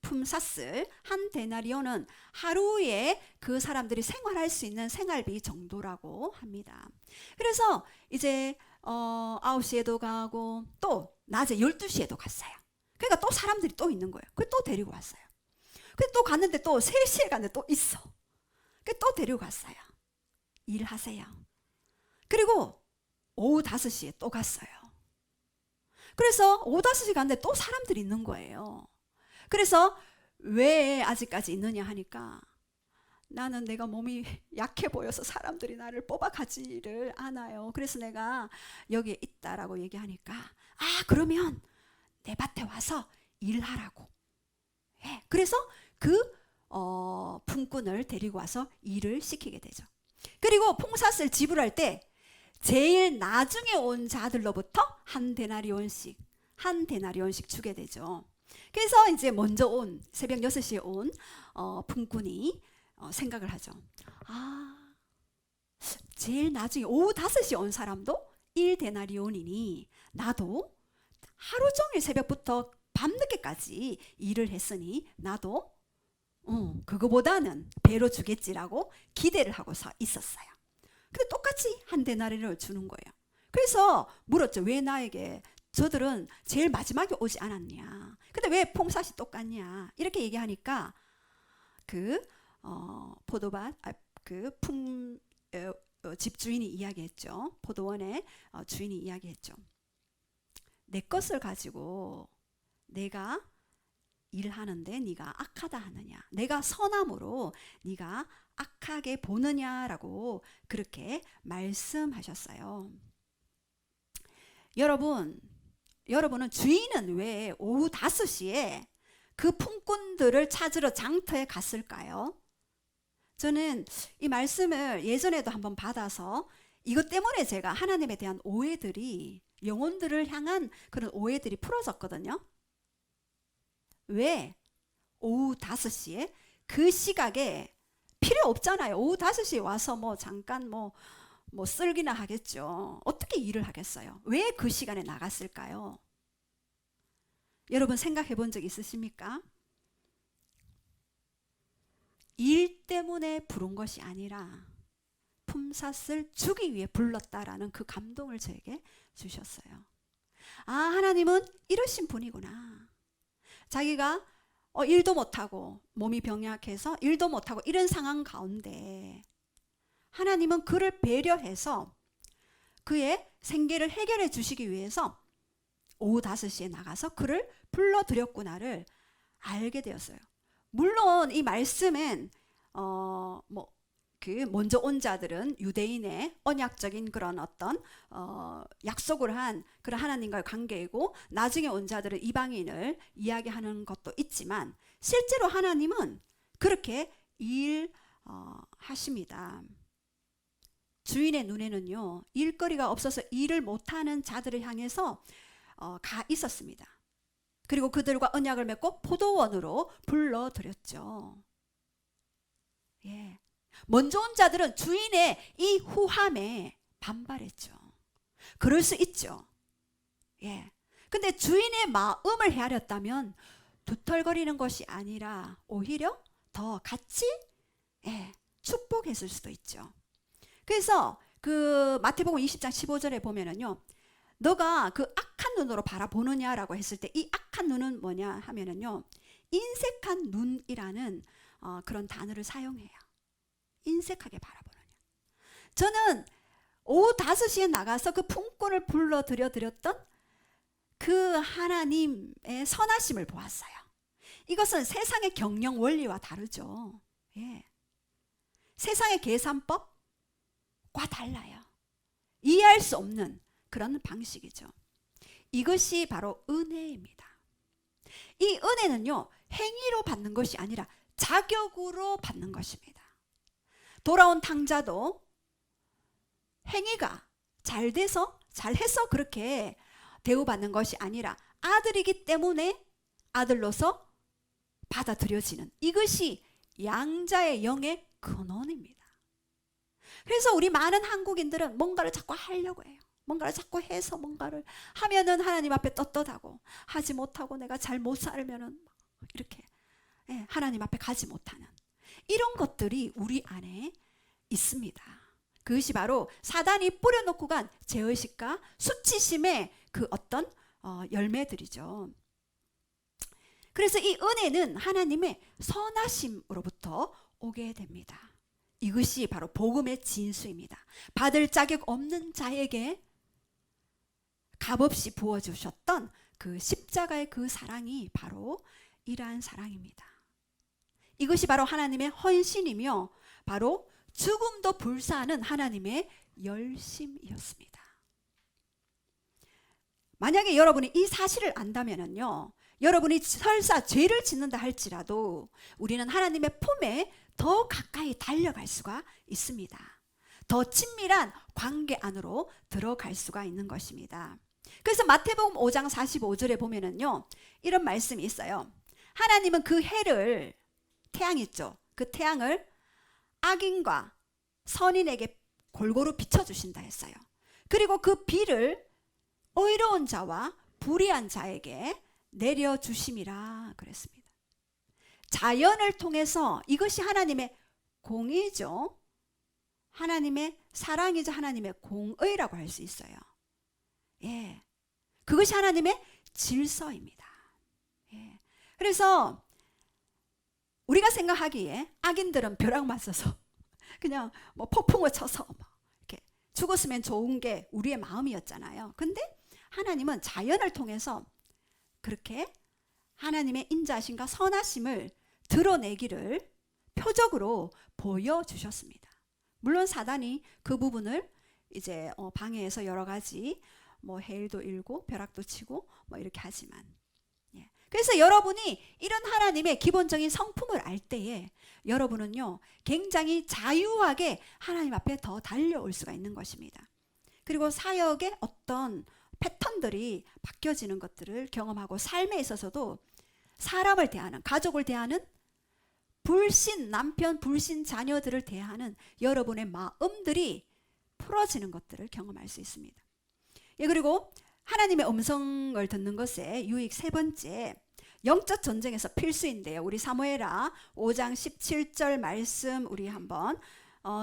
품샀을 한 데나리온은 하루에 그 사람들이 생활할 수 있는 생활비 정도라고 합니다. 그래서 이제 9시에도 가고 또 낮에 12시에도 갔어요. 그러니까 또 사람들이 또 있는 거예요. 그래서 또 데리고 왔어요. 그래서 또 갔는데 또 3시에 갔는데 또 있어. 그래서 또 데리고 갔어요. 일하세요. 그리고 오후 5시에 또 갔어요. 그래서 오후 5시에 갔는데 또 사람들이 있는 거예요. 그래서 왜 아직까지 있느냐 하니까 나는 내가 몸이 약해 보여서 사람들이 나를 뽑아가지를 않아요. 그래서 내가 여기에 있다라고 얘기하니까 그러면 내 밭에 와서 일하라고. 예, 그래서 그 품꾼을 데리고 와서 일을 시키게 되죠. 그리고 품삯을 지불할 때 제일 나중에 온 자들로부터 한 데나리온씩 주게 되죠. 그래서 이제 먼저 온 새벽 6시에 온 품꾼이 생각을 하죠. 제일 나중에 오후 5시에 온 사람도 1데나리온이니 나도 하루 종일 새벽부터 밤늦게까지 일을 했으니 나도 그거보다는 배로 주겠지라고 기대를 하고서 있었어요. 근데 똑같이 한 데나리온을 주는 거예요. 그래서 물었죠. 왜 나에게 저들은 제일 마지막에 오지 않았냐? 근데 왜 품삯이 똑같냐? 이렇게 얘기하니까 그 포도밭 집주인이 이야기했죠. 포도원의 주인이 이야기했죠. 내 것을 가지고 내가 일하는데 네가 악하다 하느냐? 내가 선함으로 네가 악하게 보느냐라고 그렇게 말씀하셨어요. 여러분은 주인은 왜 오후 5시에 그 품꾼들을 찾으러 장터에 갔을까요? 저는 이 말씀을 예전에도 한번 받아서 이것 때문에 제가 하나님에 대한 오해들이 영혼들을 향한 그런 오해들이 풀어졌거든요. 왜 오후 5시에 그 시각에 필요 없잖아요. 오후 5시에 와서 뭐 잠깐 뭐 쓸기나 하겠죠. 어떻게 일을 하겠어요? 왜 그 시간에 나갔을까요? 여러분 생각해 본 적 있으십니까? 일 때문에 부른 것이 아니라 품삯을 주기 위해 불렀다라는 그 감동을 저에게 주셨어요. 하나님은 이러신 분이구나. 자기가 일도 못하고 몸이 병약해서 일도 못하고 이런 상황 가운데 하나님은 그를 배려해서 그의 생계를 해결해 주시기 위해서 오후 5시에 나가서 그를 불러들였구나를 알게 되었어요. 물론 이 말씀은 그 먼저 온 자들은 유대인의 언약적인 그런 어떤 약속을 한 그런 하나님과의 관계이고, 나중에 온 자들은 이방인을 이야기하는 것도 있지만, 실제로 하나님은 그렇게 일하십니다. 주인의 눈에는요, 일거리가 없어서 일을 못하는 자들을 향해서 가 있었습니다. 그리고 그들과 언약을 맺고 포도원으로 불러들였죠. 예. 먼저 온 자들은 주인의 이 후함에 반발했죠. 그럴 수 있죠. 예. 근데 주인의 마음을 헤아렸다면 두털거리는 것이 아니라 오히려 더 같이 축복했을 수도 있죠. 그래서 그 마태복음 20장 15절에 보면은요, 너가 그 악한 눈으로 바라보느냐라고 했을 때, 이 악한 눈은 뭐냐 하면은요, 인색한 눈이라는 그런 단어를 사용해요. 인색하게 바라보느냐. 저는 오후 5시에 나가서 그 품꾼을 불러 드렸던 그 하나님의 선하심을 보았어요. 이것은 세상의 경영 원리와 다르죠. 예. 세상의 계산법과 달라요. 이해할 수 없는 그런 방식이죠. 이것이 바로 은혜입니다. 이 은혜는요, 행위로 받는 것이 아니라 자격으로 받는 것입니다. 돌아온 탕자도 행위가 잘 돼서, 잘해서 그렇게 대우받는 것이 아니라 아들이기 때문에 아들로서 받아들여지는, 이것이 양자의 영의 근원입니다. 그래서 우리 많은 한국인들은 뭔가를 자꾸 하려고 해요. 뭔가를 자꾸 해서 뭔가를 하면은 하나님 앞에 떳떳하고, 하지 못하고 내가 잘 못 살면은 이렇게 하나님 앞에 가지 못하는 이런 것들이 우리 안에 있습니다. 그것이 바로 사단이 뿌려놓고 간 죄의식과 수치심의 그 어떤 열매들이죠. 그래서 이 은혜는 하나님의 선하심으로부터 오게 됩니다. 이것이 바로 복음의 진수입니다. 받을 자격 없는 자에게 값없이 부어주셨던 그 십자가의 그 사랑이 바로 이러한 사랑입니다. 이것이 바로 하나님의 헌신이며 바로 죽음도 불사하는 하나님의 열심이었습니다. 만약에 여러분이 이 사실을 안다면요, 여러분이 설사 죄를 짓는다 할지라도 우리는 하나님의 품에 더 가까이 달려갈 수가 있습니다. 더 친밀한 관계 안으로 들어갈 수가 있는 것입니다. 그래서 마태복음 5장 45절에 보면은요, 이런 말씀이 있어요. 하나님은 그 해를, 태양 있죠, 그 태양을 악인과 선인에게 골고루 비춰주신다 했어요. 그리고 그 비를 의로운 자와 불의한 자에게 내려주심이라 그랬습니다. 자연을 통해서, 이것이 하나님의 공의죠. 하나님의 사랑이자 하나님의 공의라고 할 수 있어요. 예, 그것이 하나님의 질서입니다. 예. 그래서 우리가 생각하기에 악인들은 벼락 맞아서 그냥 뭐 폭풍을 쳐서 이렇게 죽었으면 좋은 게 우리의 마음이었잖아요. 근데 하나님은 자연을 통해서 그렇게 하나님의 인자심과 선하심을 드러내기를 표적으로 보여주셨습니다. 물론 사단이 그 부분을 이제 방해해서 여러 가지 뭐 해일도 일고 벼락도 치고 뭐 이렇게 하지만, 그래서 여러분이 이런 하나님의 기본적인 성품을 알 때에 여러분은요, 굉장히 자유하게 하나님 앞에 더 달려올 수가 있는 것입니다. 그리고 사역의 어떤 패턴들이 바뀌어지는 것들을 경험하고, 삶에 있어서도 사람을 대하는, 가족을 대하는, 불신 남편, 불신 자녀들을 대하는 여러분의 마음들이 풀어지는 것들을 경험할 수 있습니다. 예, 그리고 하나님의 음성을 듣는 것의 유익 세 번째, 영적 전쟁에서 필수인데요. 우리 사무엘하 5장 17절 말씀 우리 한번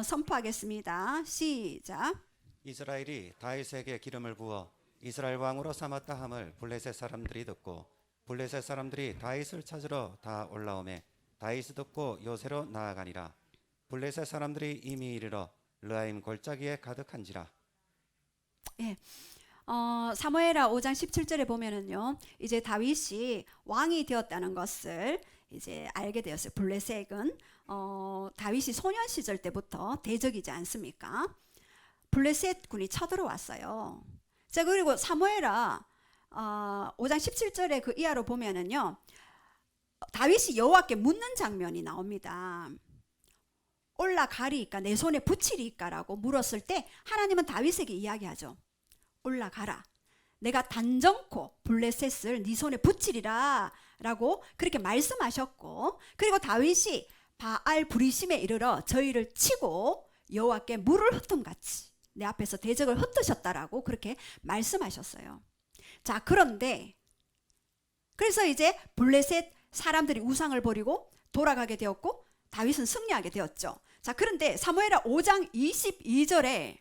선포하겠습니다. 시작. 이스라엘이 다윗에게 기름을 부어 이스라엘 왕으로 삼았다 함을 블레셋 사람들이 듣고, 블레셋 사람들이 다윗을 찾으러 다 올라오매 다윗이 듣고 요새로 나아가니라. 블레셋 사람들이 이미 이르러 르하임 골짜기에 가득한지라. 예. 사무엘하 5장 17절에 보면은요, 이제 다윗이 왕이 되었다는 것을 이제 알게 되었어요. 블레셋은 다윗이 소년 시절 때부터 대적이지 않습니까? 블레셋 군이 쳐들어왔어요. 자, 그리고 사무엘하 5장 17절에 그 이하로 보면은요, 다윗이 여호와께 묻는 장면이 나옵니다. 올라가리이까, 내 손에 붙이리이까라고 물었을 때 하나님은 다윗에게 이야기하죠. 올라가라. 내가 단정코 블레셋을 네 손에 붙이리라 라고 그렇게 말씀하셨고, 그리고 다윗이 바알 브리심에 이르러 저희를 치고 여호와께 물을 흩음같이 내 앞에서 대적을 흩으셨다라고 그렇게 말씀하셨어요. 자, 그런데 그래서 이제 블레셋 사람들이 우상을 버리고 돌아가게 되었고 다윗은 승리하게 되었죠. 자, 그런데 사무엘하 5장 22절에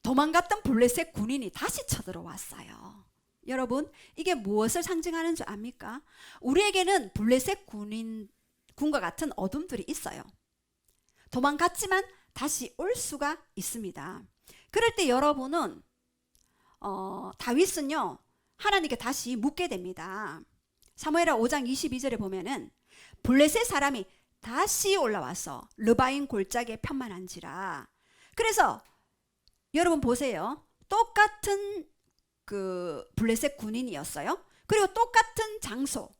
도망갔던 블레셋 군인이 다시 쳐들어왔어요. 여러분, 이게 무엇을 상징하는 줄 압니까? 우리에게는 블레셋 군과 같은 어둠들이 있어요. 도망갔지만 다시 올 수가 있습니다. 그럴 때 여러분은 다윗은요, 하나님께 다시 묻게 됩니다. 사무엘하 5장 22절에 보면은 블레셋 사람이 다시 올라와서 르바임 골짜기에 편만한지라. 그래서 여러분 보세요. 똑같은 그 블레셋 군인이었어요. 그리고 똑같은 장소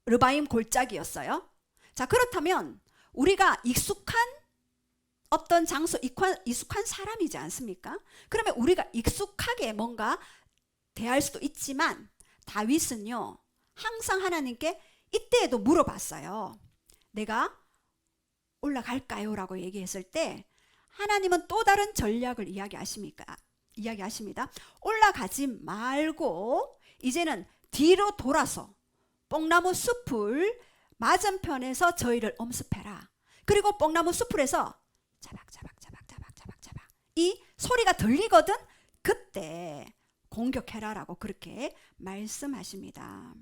르바임 골짜기였어요. 자, 그렇다면 우리가 익숙한 어떤 장소, 익숙한 사람이지 않습니까? 그러면 우리가 익숙하게 뭔가 대할 수도 있지만 다윗은요, 항상 하나님께 이때에도 물어봤어요. 내가 올라갈까요? 라고 얘기했을 때 하나님은 또 다른 전략을 이야기하십니다. 올라가지 말고 이제는 뒤로 돌아서 뽕나무 숲을 맞은편에서 저희를 엄습해라. 그리고 뽕나무 숲에서 자박자박 이 소리가 들리거든 그때 공격해라라고 그렇게 말씀하십니다.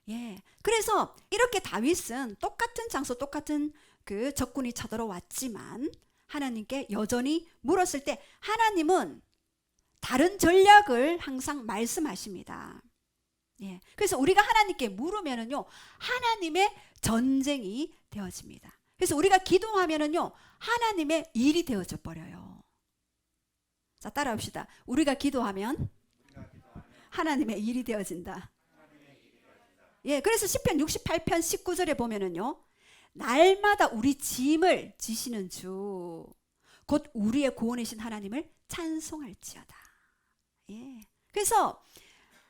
예, 그래서 이렇게 다윗은 똑같은 장소, 똑같은 그 적군이 쳐들어왔지만 하나님께 여전히 물었을 때 하나님은 다른 전략을 항상 말씀하십니다. 예, 그래서 우리가 하나님께 물으면은요, 하나님의 전쟁이 되어집니다. 그래서 우리가 기도하면은요, 하나님의 일이 되어져 버려요. 자, 따라합시다. 우리가 기도하면 하나님의 일이 되어진다. 예, 그래서 시편 68편 19절에 보면은요, 날마다 우리 짐을 지시는 주, 곧 우리의 구원이신 하나님을 찬송할지어다. 예, 그래서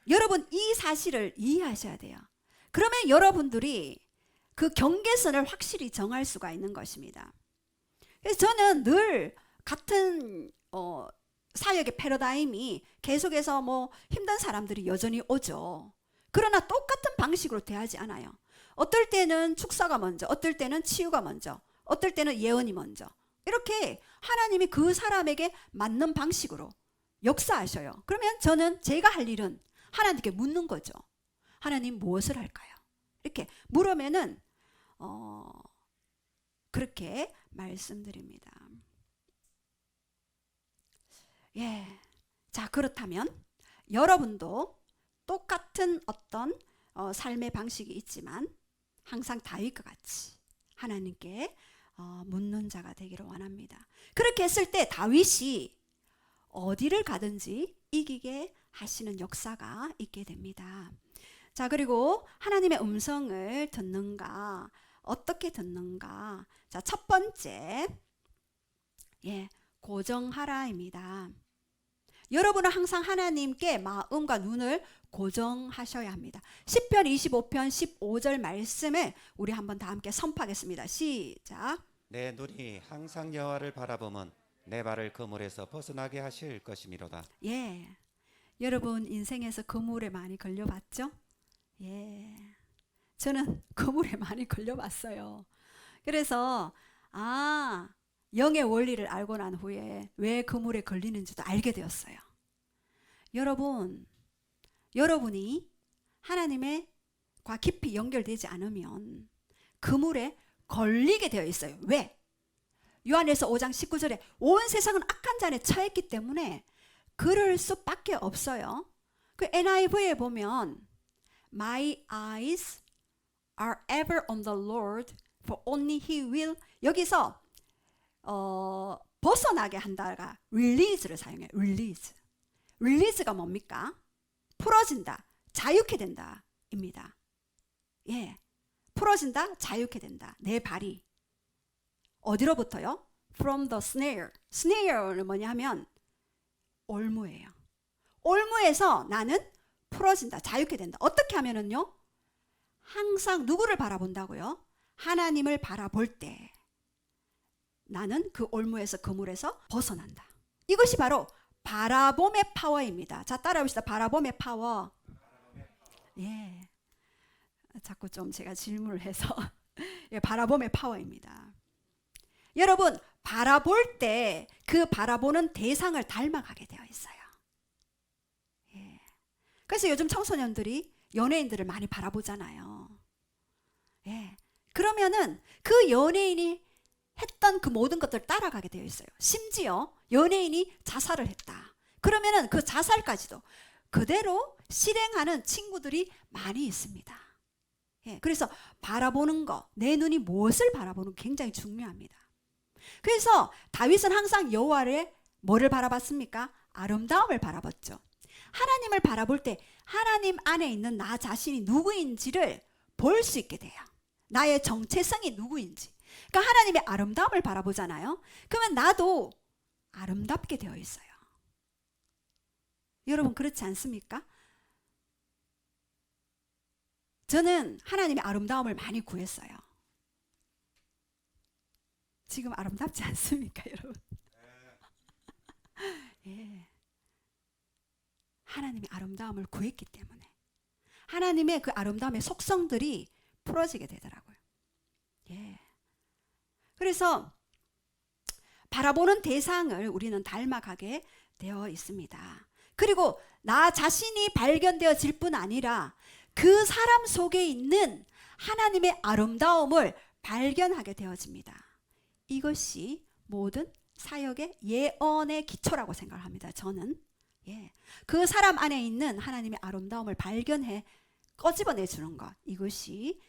여러분 이 사실을 이해하셔야 돼요. 그러면 여러분들이 그 경계선을 확실히 정할 수가 있는 것입니다. 그래서 저는 늘 같은 사역의 패러다임이 계속해서 뭐 힘든 사람들이 여전히 오죠. 그러나 똑같은 방식으로 대하지 않아요. 어떨 때는 축사가 먼저, 어떨 때는 치유가 먼저, 어떨 때는 예언이 먼저. 이렇게 하나님이 그 사람에게 맞는 방식으로 역사하셔요. 그러면 저는 제가 할 일은 하나님께 묻는 거죠. 하나님 무엇을 할까요? 이렇게 물으면은 그렇게 말씀드립니다. 예, 자, 그렇다면 여러분도 똑같은 어떤 삶의 방식이 있지만 항상 다윗과 같이 하나님께 묻는 자가 되기를 원합니다. 그렇게 했을 때 다윗이 어디를 가든지 이기게 하시는 역사가 있게 됩니다. 자, 그리고 하나님의 음성을 듣는가, 어떻게 듣는가. 자, 첫 번째, 예, 고정하라입니다. 여러분은 항상 하나님께 마음과 눈을 고정하셔야 합니다. 시편 25편 15절 말씀을 우리 한번 다 함께 선포하겠습니다. 시작. 내 눈이 항상 여호와를 바라보면 내 발을 그물에서 벗어나게 하실 것이미로다. 예, 여러분 인생에서 그물에 많이 걸려봤죠? 예, 저는 그물에 많이 걸려봤어요. 그래서 영의 원리를 알고 난 후에 왜 그물에 걸리는지도 알게 되었어요. 여러분이 하나님과 깊이 연결되지 않으면 그물에 걸리게 되어 있어요. 왜? 요한일서 5장 19절에 온 세상은 악한 잔에 처했기 때문에 그럴 수밖에 없어요. 그 NIV에 보면 My eyes are ever on the Lord, For only he will. 여기서 벗어나게 한다가 release를 사용해요. release. release가 뭡니까? 풀어진다, 자유케 된다 입니다. 예, 풀어진다, 자유케 된다. 내 발이 어디로부터요? From the snare. snare는 뭐냐면 올무예요. 올무에서 나는 풀어진다, 자유케 된다. 어떻게 하면은요? 항상 누구를 바라본다고요? 하나님을 바라볼 때 나는 그 올무에서, 그물에서 벗어난다. 이것이 바로 바라봄의 파워입니다. 자, 따라해봅시다. 바라봄의 파워. 예, 자꾸 좀 제가 질문을 해서 예, 바라봄의 파워입니다. 여러분, 바라볼 때 그 바라보는 대상을 닮아가게 되어 있어요. 예. 그래서 요즘 청소년들이 연예인들을 많이 바라보잖아요. 예. 그러면은 그 연예인이 했던 그 모든 것들을 따라가게 되어 있어요. 심지어 연예인이 자살을 했다. 그러면은 그 자살까지도 그대로 실행하는 친구들이 많이 있습니다. 예. 그래서 바라보는 거, 내 눈이 무엇을 바라보는 게 굉장히 중요합니다. 그래서 다윗은 항상 여호와를 뭐를 바라봤습니까? 아름다움을 바라봤죠. 하나님을 바라볼 때 하나님 안에 있는 나 자신이 누구인지를 볼 수 있게 돼요. 나의 정체성이 누구인지. 그러니까 하나님의 아름다움을 바라보잖아요. 그러면 나도 아름답게 되어 있어요. 여러분 그렇지 않습니까? 저는 하나님의 아름다움을 많이 구했어요. 지금 아름답지 않습니까, 여러분? 예. 하나님의 아름다움을 구했기 때문에 하나님의 그 아름다움의 속성들이 풀어지게 되더라고요. 예. 그래서 바라보는 대상을 우리는 닮아가게 되어 있습니다. 그리고 나 자신이 발견되어질 뿐 아니라 그 사람 속에 있는 하나님의 아름다움을 발견하게 되어집니다. 이것이 모든 사역의 예언의 기초라고 생각합니다. 저는 예, 그 사람 안에 있는 하나님의 아름다움을 발견해 꺼집어내 주는 것, 이것이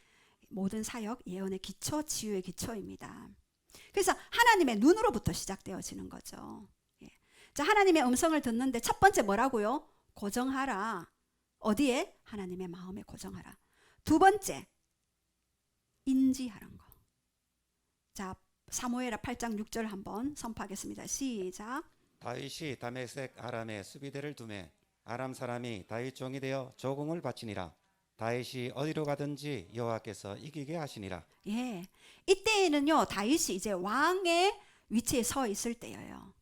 모든 사역 예언의 기초, 치유의 기초입니다. 그래서 하나님의 눈으로부터 시작되어지는 거죠. 예. 자, 하나님의 음성을 듣는데 첫 번째 뭐라고요? 고정하라. 어디에? 하나님의 마음에 고정하라. 두 번째, 인지하는 거. 자, 사무엘하 8장 6절 한번 선포하겠습니다. 시작. 다윗이 다메섹 아람에 수비대를 두매 아람 사람이 다윗 종이 되어 조공을 바치니라. 다윗이 어디로 가든지 여호와께서 이기게 하시니라. 예, 이때에는요 다윗이 이제 왕의 위치에 서 있을 때예요.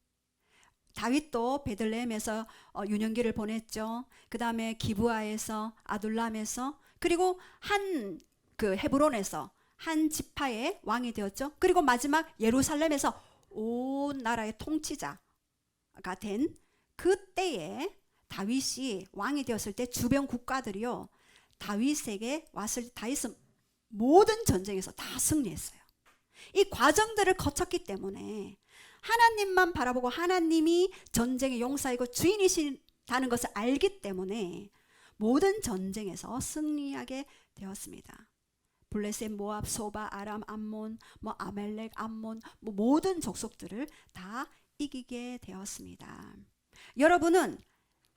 다윗도 베들레헴에서 유년기를 보냈죠. 그 다음에 기브아에서, 아둘람에서, 그리고 한 그 헤브론에서 한 지파의 왕이 되었죠. 그리고 마지막 예루살렘에서 온 나라의 통치자가 된 그때에 다윗이 왕이 되었을 때 주변 국가들이요 다윗에게 왔을 때 다윗은 모든 전쟁에서 다 승리했어요. 이 과정들을 거쳤기 때문에 하나님만 바라보고 하나님이 전쟁의 용사이고 주인이시다는 것을 알기 때문에 모든 전쟁에서 승리하게 되었습니다. 블레셋, 모압, 소바, 아람, 암몬, 아멜렉, 암몬, 모든 족속들을 다 이기게 되었습니다. 여러분은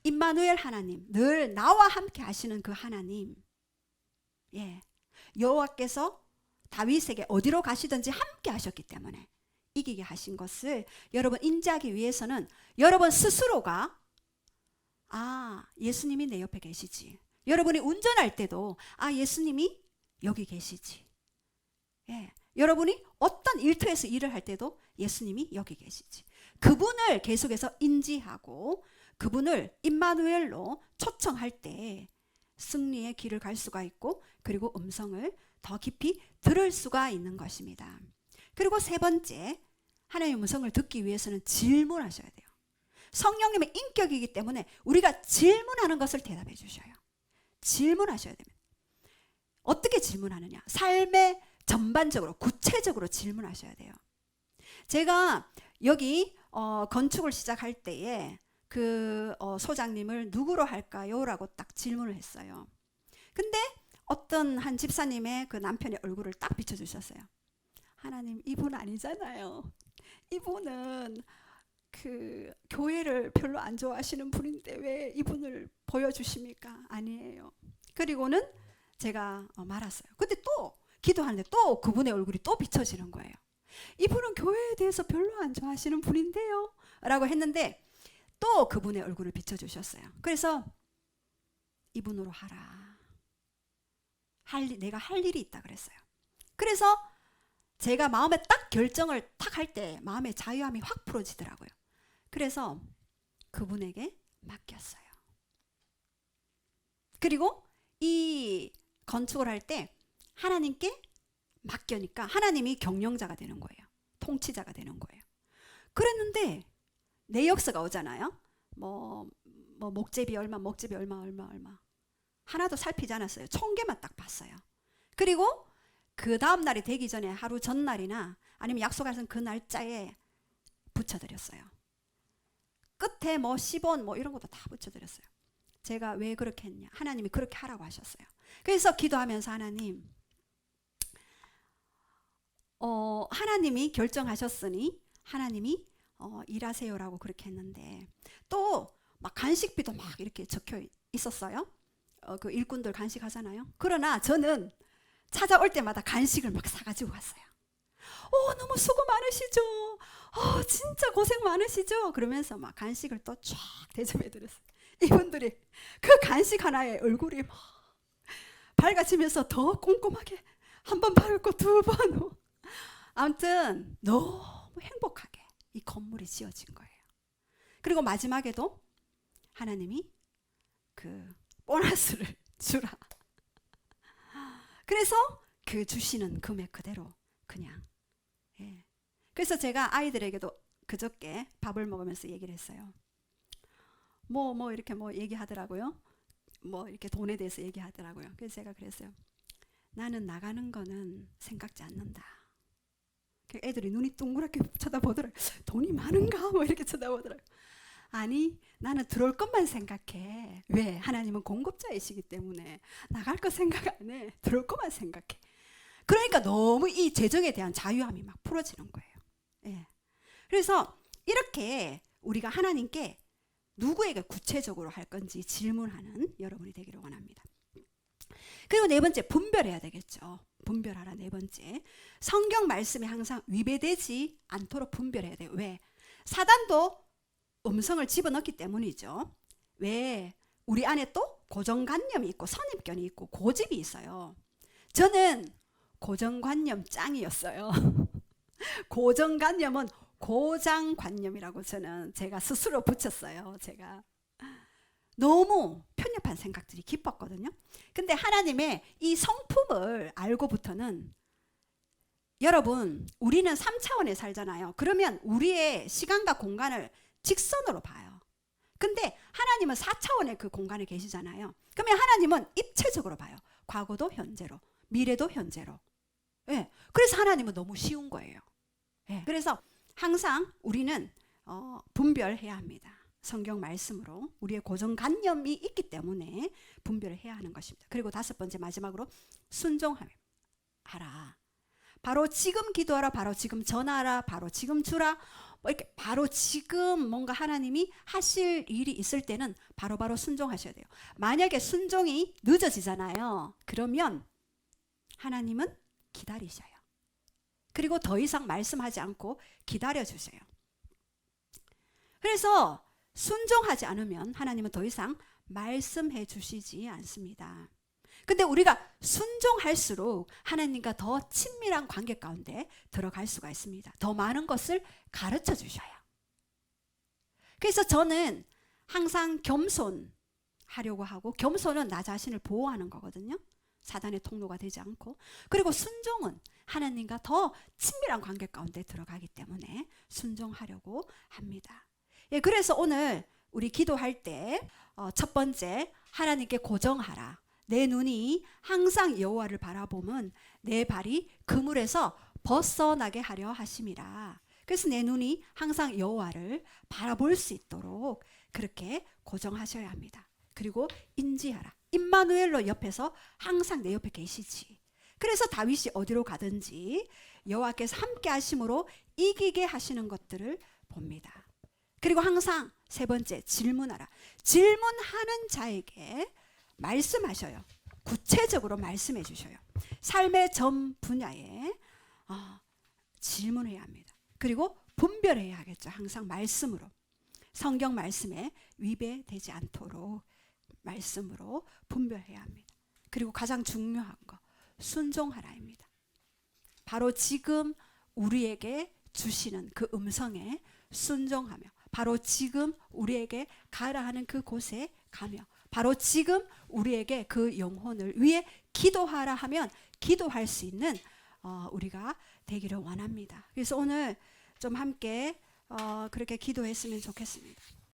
임마누엘 하나님, 늘 나와 함께 하시는 그 하나님, 예, 여호와께서 다윗에게 어디로 가시든지 함께 하셨기 때문에 이기게 하신 것을 여러분 인지하기 위해서는 여러분 스스로가 예수님이 내 옆에 계시지. 여러분이 운전할 때도 예수님이 여기 계시지. 예, 여러분이 어떤 일터에서 일을 할 때도 예수님이 여기 계시지. 그분을 계속해서 인지하고 그분을 임마누엘로 초청할 때 승리의 길을 갈 수가 있고 그리고 음성을 더 깊이 들을 수가 있는 것입니다. 그리고 세 번째, 하나님의 음성을 듣기 위해서는 질문하셔야 돼요. 성령님의 인격이기 때문에 우리가 질문하는 것을 대답해 주셔요. 질문하셔야 됩니다. 어떻게 질문하느냐? 삶의 전반적으로 구체적으로 질문하셔야 돼요. 제가 여기 건축을 시작할 때에 그 소장님을 누구로 할까요? 라고 딱 질문을 했어요. 근데 어떤 한 집사님의 그 남편의 얼굴을 딱 비춰주셨어요. 하나님 이분 아니잖아요. 이분은 그 교회를 별로 안 좋아하시는 분인데 왜 이분을 보여주십니까? 아니에요. 그리고는 제가 말았어요. 근데 또 기도하는데 또 그분의 얼굴이 또 비춰지는 거예요. 이분은 교회에 대해서 별로 안 좋아하시는 분인데요 라고 했는데 또 그분의 얼굴을 비춰주셨어요. 그래서 이분으로 하라. 내가 할 일이 있다 그랬어요. 그래서 제가 마음에 딱 결정을 탁 할 때 마음의 자유함이 확 풀어지더라고요. 그래서 그분에게 맡겼어요. 그리고 이 건축을 할 때 하나님께 맡겨니까 하나님이 경영자가 되는 거예요. 통치자가 되는 거예요. 그랬는데 내역서가 오잖아요. 뭐 목재비 얼마, 목재비 얼마. 하나도 살피지 않았어요. 총계만 딱 봤어요. 그리고 그 다음 날이 되기 전에 하루 전날이나 아니면 약속하신 그 날짜에 붙여드렸어요. 끝에 뭐 10원 뭐 이런 것도 다 붙여드렸어요. 제가 왜 그렇게 했냐. 하나님이 그렇게 하라고 하셨어요. 그래서 기도하면서 하나님이 결정하셨으니 하나님이 일하세요라고 그렇게 했는데 또 막 간식비도 막 이렇게 적혀 있었어요. 그 일꾼들 간식하잖아요. 그러나 저는 찾아올 때마다 간식을 막 사가지고 갔어요. 너무 수고 많으시죠. 진짜 고생 많으시죠. 그러면서 막 간식을 또 쫙 대접해드렸어요. 이분들이 그 간식 하나에 얼굴이 막 밝아지면서 더 꼼꼼하게 한 번 바르고 두 번. 아무튼 너무 행복하게 이 건물이 지어진 거예요. 그리고 마지막에도 하나님이 그 보너스를 주라. 그래서 그 주시는 금액 그대로 그냥. 예. 그래서 제가 아이들에게도 그저께 밥을 먹으면서 얘기를 했어요. 이렇게 얘기하더라고요. 이렇게 돈에 대해서 얘기하더라고요. 그래서 제가 그랬어요. 나는 나가는 거는 생각지 않는다. 애들이 눈이 동그랗게 쳐다보더라고요. 돈이 많은가? 이렇게 쳐다보더라고요. 아니, 나는 들어올 것만 생각해. 왜? 하나님은 공급자이시기 때문에 나갈 거 생각 안 해. 들어올 것만 생각해. 그러니까 너무 이 재정에 대한 자유함이 막 풀어지는 거예요. 예. 그래서 이렇게 우리가 하나님께 누구에게 구체적으로 할 건지 질문하는 여러분이 되기를 원합니다. 그리고 네 번째, 분별해야 되겠죠. 분별하라. 네 번째, 성경 말씀이 항상 위배되지 않도록 분별해야 돼요. 왜? 사단도 음성을 집어넣기 때문이죠. 왜? 우리 안에 또 고정관념이 있고 선입견이 있고 고집이 있어요. 저는 고정관념 짱이었어요. 고정관념은 고장관념이라고 제가 스스로 붙였어요. 제가 너무 편협한 생각들이 깊었거든요. 근데 하나님의 이 성품을 알고부터는 여러분, 우리는 3차원에 살잖아요. 그러면 우리의 시간과 공간을 직선으로 봐요. 근데 하나님은 4차원의 그 공간에 계시잖아요. 그러면 하나님은 입체적으로 봐요. 과거도 현재로, 미래도 현재로. 예. 그래서 하나님은 너무 쉬운 거예요. 예. 그래서 항상 우리는 분별해야 합니다. 성경 말씀으로 우리의 고정관념이 있기 때문에 분별을 해야 하는 것입니다. 그리고 다섯 번째, 마지막으로 순종하라. 바로 지금 기도하라, 바로 지금 전하라, 바로 지금 주라. 이렇게 바로 지금 뭔가 하나님이 하실 일이 있을 때는 바로바로 순종하셔야 돼요. 만약에 순종이 늦어지잖아요. 그러면 하나님은 기다리셔요. 그리고 더 이상 말씀하지 않고 기다려주세요. 그래서 순종하지 않으면 하나님은 더 이상 말씀해 주시지 않습니다. 근데 우리가 순종할수록 하나님과 더 친밀한 관계 가운데 들어갈 수가 있습니다. 더 많은 것을 가르쳐 주셔요. 그래서 저는 항상 겸손하려고 하고, 겸손은 나 자신을 보호하는 거거든요. 사단의 통로가 되지 않고. 그리고 순종은 하나님과 더 친밀한 관계 가운데 들어가기 때문에 순종하려고 합니다. 예, 그래서 오늘 우리 기도할 때 첫 번째, 하나님께 고정하라. 내 눈이 항상 여호와를 바라보면 내 발이 그물에서 벗어나게 하려 하심이라. 그래서 내 눈이 항상 여호와를 바라볼 수 있도록 그렇게 고정하셔야 합니다. 그리고 인지하라. 임마누엘로 옆에서 항상 내 옆에 계시지. 그래서 다윗이 어디로 가든지 여호와께서 함께 하심으로 이기게 하시는 것들을 봅니다. 그리고 항상 세 번째, 질문하라. 질문하는 자에게 말씀하셔요. 구체적으로 말씀해 주셔요. 삶의 전 분야에 질문해야 합니다. 그리고 분별해야 하겠죠. 항상 말씀으로. 성경 말씀에 위배되지 않도록 말씀으로 분별해야 합니다. 그리고 가장 중요한 거, 순종하라입니다. 바로 지금 우리에게 주시는 그 음성에 순종하며, 바로 지금 우리에게 가라 하는 그 곳에 가며, 바로 지금 우리에게 그 영혼을 위해 기도하라 하면 기도할 수 있는 우리가 되기를 원합니다. 그래서 오늘 좀 함께 그렇게 기도했으면 좋겠습니다.